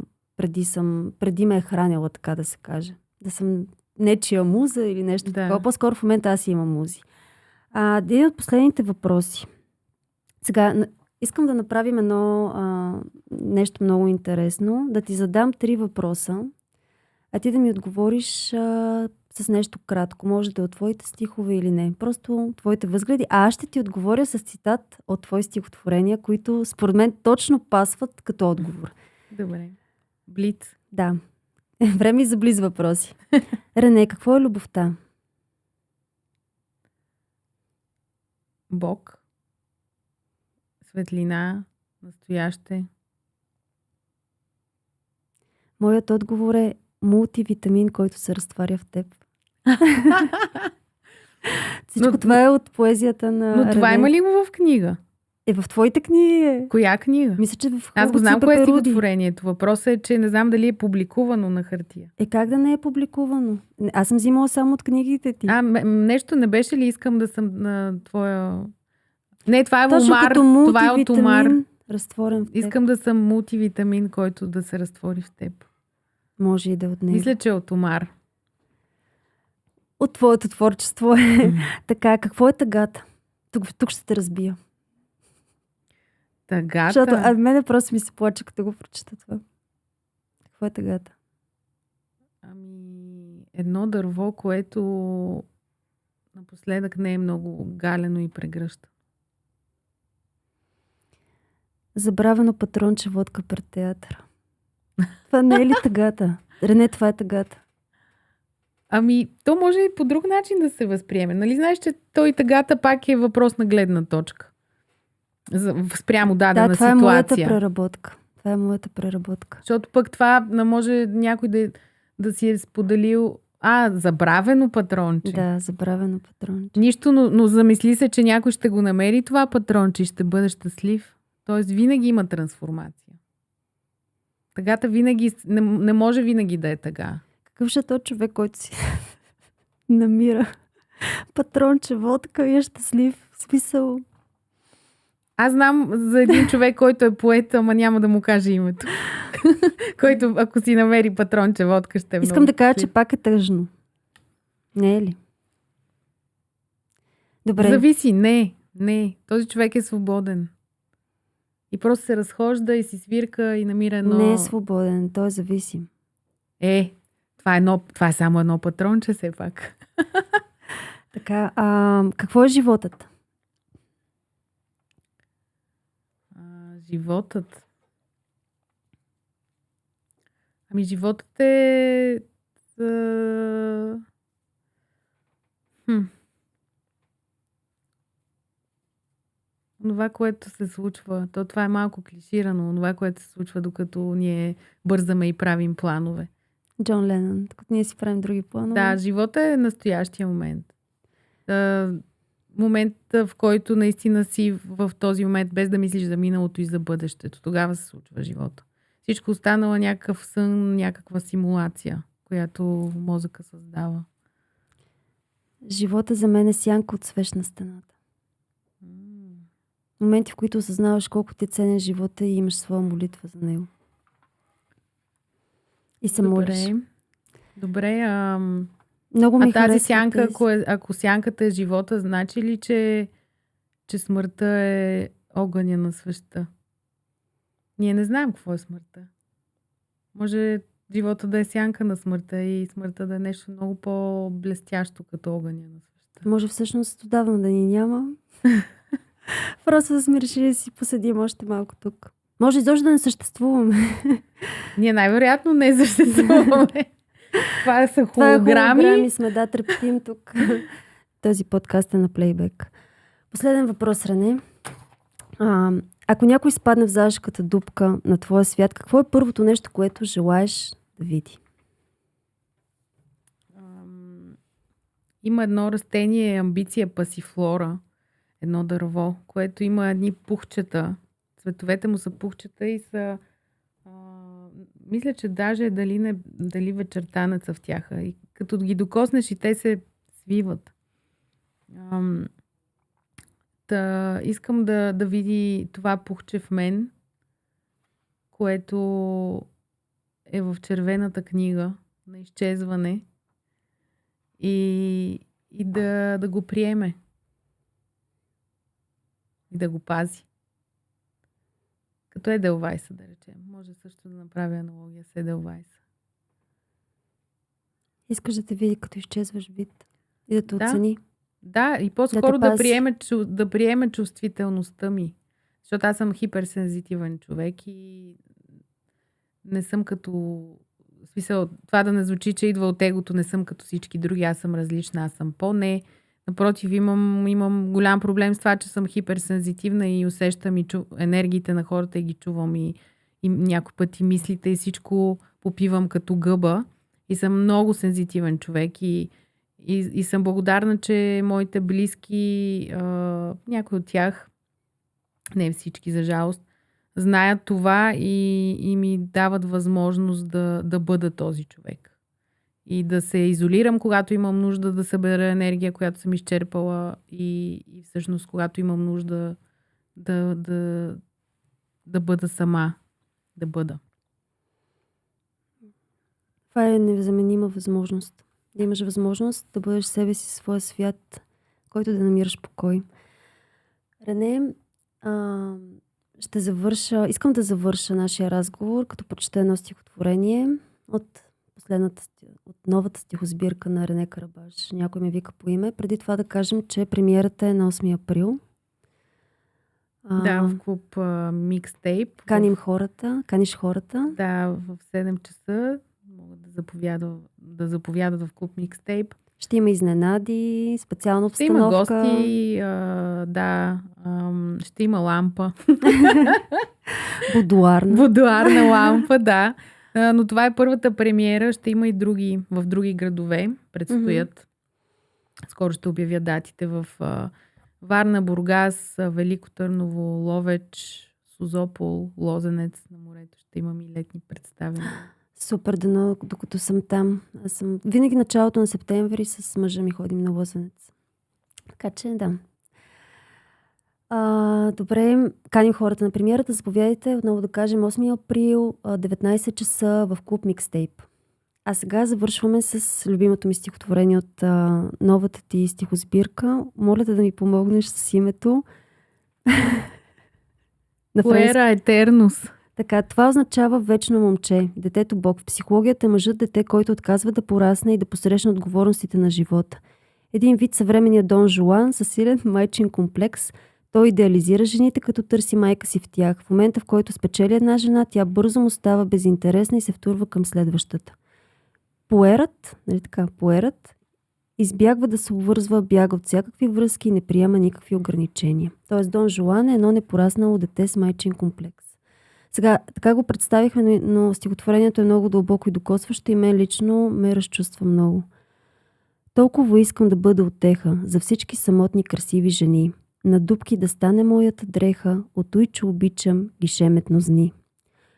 Speaker 1: преди ме е хранила, така да се каже. Да съм нечия муза или нещо такова. По-скоро в момента аз имам музи. Един от последните въпроси. Сега, Искам да направим нещо много интересно. Да ти задам 3 въпроса, а ти да ми отговориш с нещо кратко. Може да е от твоите стихове или не. Просто твоите възгледи. А аз ще ти отговоря с цитат от твои стихотворения, които според мен точно пасват като отговор.
Speaker 2: Добре. Блиц.
Speaker 1: Да. Време и за близ въпроси. Рене, какво е любовта?
Speaker 2: Бог. Светлина. Настояще.
Speaker 1: Моят отговор е мултивитамин, който се разтваря в теб. Всичко това е от поезията на
Speaker 2: Но това
Speaker 1: Рене.
Speaker 2: има ли го в книга?
Speaker 1: В твоите книги е.
Speaker 2: Коя книга?
Speaker 1: Мисля, че в
Speaker 2: Аз го знам
Speaker 1: Супер
Speaker 2: кое е
Speaker 1: Перуди.
Speaker 2: стихотворението. Въпросът е, че не знам дали е публикувано на хартия.
Speaker 1: Как да не е публикувано? Аз съм взимала само от книгите ти.
Speaker 2: Нещо не беше ли искам да съм на твоя... Не, това е
Speaker 1: Точно
Speaker 2: Омар.
Speaker 1: като
Speaker 2: Това е от Омар.
Speaker 1: мултивитамин, разтворен в теб.
Speaker 2: Искам да съм мултивитамин, който да се разтвори в теб.
Speaker 1: Може и да е от него.
Speaker 2: Мисля, че е от Омар.
Speaker 1: От твоето творчество е. Така, какво е тъгата? Тук ще те разбия.
Speaker 2: Тъгата.
Speaker 1: Защото мене просто ми се плаче, като го прочета това. Какво е тъгата?
Speaker 2: Едно дърво, което напоследък не е много галено и прегръща.
Speaker 1: Забравено патронче водка пред театъра. Това не е ли тъгата? Рене, това е тъгата.
Speaker 2: То може и по друг начин да се възприеме. Нали знаеш, че той тъгата пак е въпрос на гледна точка. Спрямо дадена
Speaker 1: това
Speaker 2: ситуация.
Speaker 1: е моята преработка. Това е моята преработка.
Speaker 2: Защото пък това не може някой да си е споделил забравено патронче.
Speaker 1: Да, забравено патронче.
Speaker 2: Нищо, но замисли се, че някой ще го намери това патронче и ще бъде щастлив. Тоест винаги има трансформация. Тъгата винаги не може винаги да е тъга.
Speaker 1: Какъв ще е този човек, който си намира патронче водка и е щастлив? В смисъл...
Speaker 2: Аз знам за един човек, който е поет, ама няма да му кажа името. Който, ако си намери патронче водка, ще е много.
Speaker 1: Искам да кажа, че пак е тъжно. Не е ли? Добре.
Speaker 2: Зависи. Не. Този човек е свободен. И просто се разхожда и си свирка и намира едно...
Speaker 1: Не е свободен, той е зависим.
Speaker 2: Това е само едно патронче, все пак.
Speaker 1: Така, какво е животът?
Speaker 2: Животът. Животът е... Това, което се случва, това е малко клиширано, това, което се случва, докато ние бързаме и правим планове.
Speaker 1: Джон Ленън, докато ние си правим други планове.
Speaker 2: Да, живота е настоящия момент. Момент, в който наистина си в този момент, без да мислиш за миналото и за бъдещето. Тогава се случва живота. Всичко останало някакъв сън, някаква симулация, която мозъка създава.
Speaker 1: Живота за мен е сянка от свещ на стената. Моменти, в които осъзнаваш колко ти е ценен живота и имаш своя молитва за него. И се молиш.
Speaker 2: Добре.
Speaker 1: Много ми
Speaker 2: тази сянка, ако сянката е живота, значи ли, че смъртта е огъня на свещта? Ние не знаем какво е смъртта. Може живота да е сянка на смъртта и смъртта да е нещо много по-блестящо като огъня на свещта.
Speaker 1: Може всъщност отдавна да ни няма. Просто да сме решили да си поседим още малко тук. Може изобщо да не съществуваме.
Speaker 2: Ние най-вероятно не съществуваме. Това са холограми.
Speaker 1: Холограми сме, да, трептим тук. Този подкаст е на плейбек. Последен въпрос, Рене. Ако някой спадне в заешката дупка на твоя свят, какво е първото нещо, което желаеш да види?
Speaker 2: Има едно растение, амбиция пасифлора, едно дърво, което има едни пухчета. Цветовете му са пухчета и са... мисля, че даже дали вечерта не цъфтяха. И като ги докоснеш и те се свиват. Искам да види това пухче в мен, което е в червената книга на изчезване и да го приеме и да го пази. като Еделвайса, да речем. Може също да направя аналогия с Еделвайса.
Speaker 1: Искаш да те види като изчезваш вид и да те
Speaker 2: Да.
Speaker 1: оцени.
Speaker 2: Да, и по-скоро
Speaker 1: Да те
Speaker 2: да приеме чувствителността ми. Защото аз съм хиперсензитивен човек и не съм като... В смисъл, това да не звучи, че идва от егото, не съм като всички други, аз съм различна, аз съм по-не. Напротив, имам голям проблем с това, че съм хиперсензитивна и усещам и енергиите на хората и ги чувам и някой път и мислите и всичко попивам като гъба. И съм много сензитивен човек и съм благодарна, че моите близки, някои от тях, не всички за жалост, знаят това и ми дават възможност да бъда този човек. И да се изолирам, когато имам нужда да събера енергия, която съм изчерпала и всъщност когато имам нужда да бъда сама. Да бъда.
Speaker 1: Това е незаменима възможност. Да имаш възможност да бъдеш себе си, своя свят, който да намираш покой. Рене, искам да завърша нашия разговор, като прочета едно стихотворение от новата стихосбирка на Рене Карабаш. Някой ме вика по име. Преди това да кажем, че премиерата е на 8 април.
Speaker 2: Да, в клуб Микстейп.
Speaker 1: Каниш хората.
Speaker 2: Да, в 7 часа могат да заповядат в клуб Микстейп.
Speaker 1: Ще има изненади, специална
Speaker 2: Ще
Speaker 1: обстановка.
Speaker 2: има гости, ще има лампа. Будуарна лампа, да. Но това е първата премиера, ще има и в други градове, предстоят. Скоро ще обявя датите в Варна, Бургас, Велико Търново, Ловеч, Созопол, Лозенец на морето. Ще имам и летни представяния.
Speaker 1: Супер, докато съм там. Винаги началото на септември с мъжа ми ходим на Лозенец. Така че, да. Добре, каним хората на премиерата. Заповядайте, отново да кажем 8 април, 19 часа в клуб Микстейп. А сега завършваме с любимото ми стихотворение от новата ти стихосбирка. Моля те да ми помогнеш с името.
Speaker 2: Пуера етернус.
Speaker 1: Така, това означава вечно момче, детето Бог. В психологията е мъжът дете, който отказва да порасне и да посрещне отговорностите на живота. Един вид съвременния Дон Жуан със силен майчин комплекс. Той идеализира жените, като търси майка си в тях. В момента, в който спечели една жена, тя бързо му става безинтересна и се втурва към следващата. Пуерът избягва да се обвързва, бяга от всякакви връзки и не приема никакви ограничения. Тоест Дон Жуан е едно непораснало дете с майчин комплекс. Сега, така го представихме, но стихотворението е много дълбоко и докосващо и мен лично ме разчувства много. Толкова искам да бъда утеха за всички самотни красиви жени. На дупки да стане моята дреха, от той, че обичам ги шеметно зни.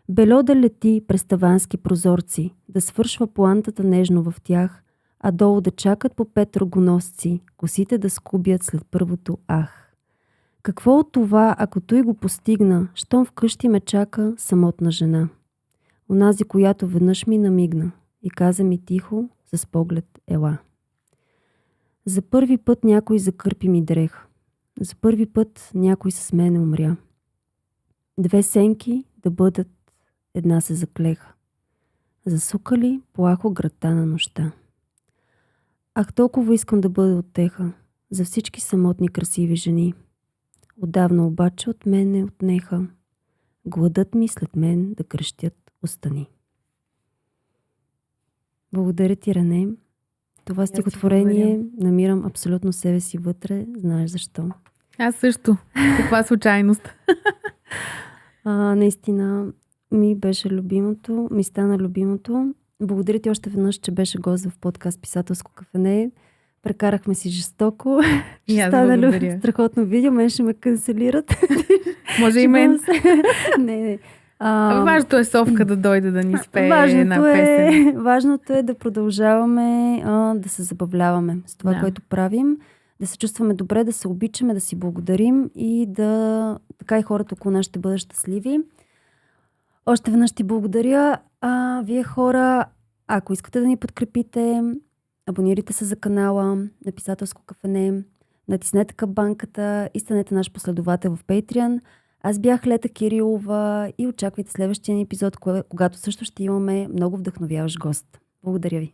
Speaker 1: Бело да лети през тавански прозорци, да свършва плантата нежно в тях, а долу да чакат по 5 рогоносци, косите да скубят след първото ах. Какво от това, ако той го постигна, щом вкъщи ме чака самотна жена? Онази, която веднъж ми намигна и каза ми тихо, с поглед ела. За първи път някой закърпи ми дрех. За първи път някой с мене умря. 2 сенки да бъдат, една се заклеха. Засукали плахо грата на нощта. Ах, толкова искам да бъда утеха за всички самотни красиви жени. Отдавна обаче от мене отнеха гладът ми след мен да крещят остани. Благодаря ти, Рене. Това стихотворение намирам абсолютно себе си вътре. Знаеш защо.
Speaker 2: Аз също. Каква случайност.
Speaker 1: Наистина ми беше любимото. Ми стана любимото. Благодаря ти още веднъж, че беше гост в подкаст Писателско кафене. Прекарахме си жестоко. Ще стане страхотно видео. Мен ще ме канцелират.
Speaker 2: Може и мен.
Speaker 1: Не.
Speaker 2: Важното е Совка да дойде да ни спее една песен.
Speaker 1: Важното е да продължаваме да се забавляваме с това, което правим. Да се чувстваме добре, да се обичаме, да си благодарим и така и хората около нас ще бъдат щастливи. Още веднъж ти благодаря. Вие хора, ако искате да ни подкрепите, абонирайте се за канала на Писателско кафене, натиснете камбанката и станете наш последовател в Patreon. Аз бях Лета Кирилова и очаквайте следващия епизод, когато също ще имаме много вдъхновяващ гост. Благодаря ви.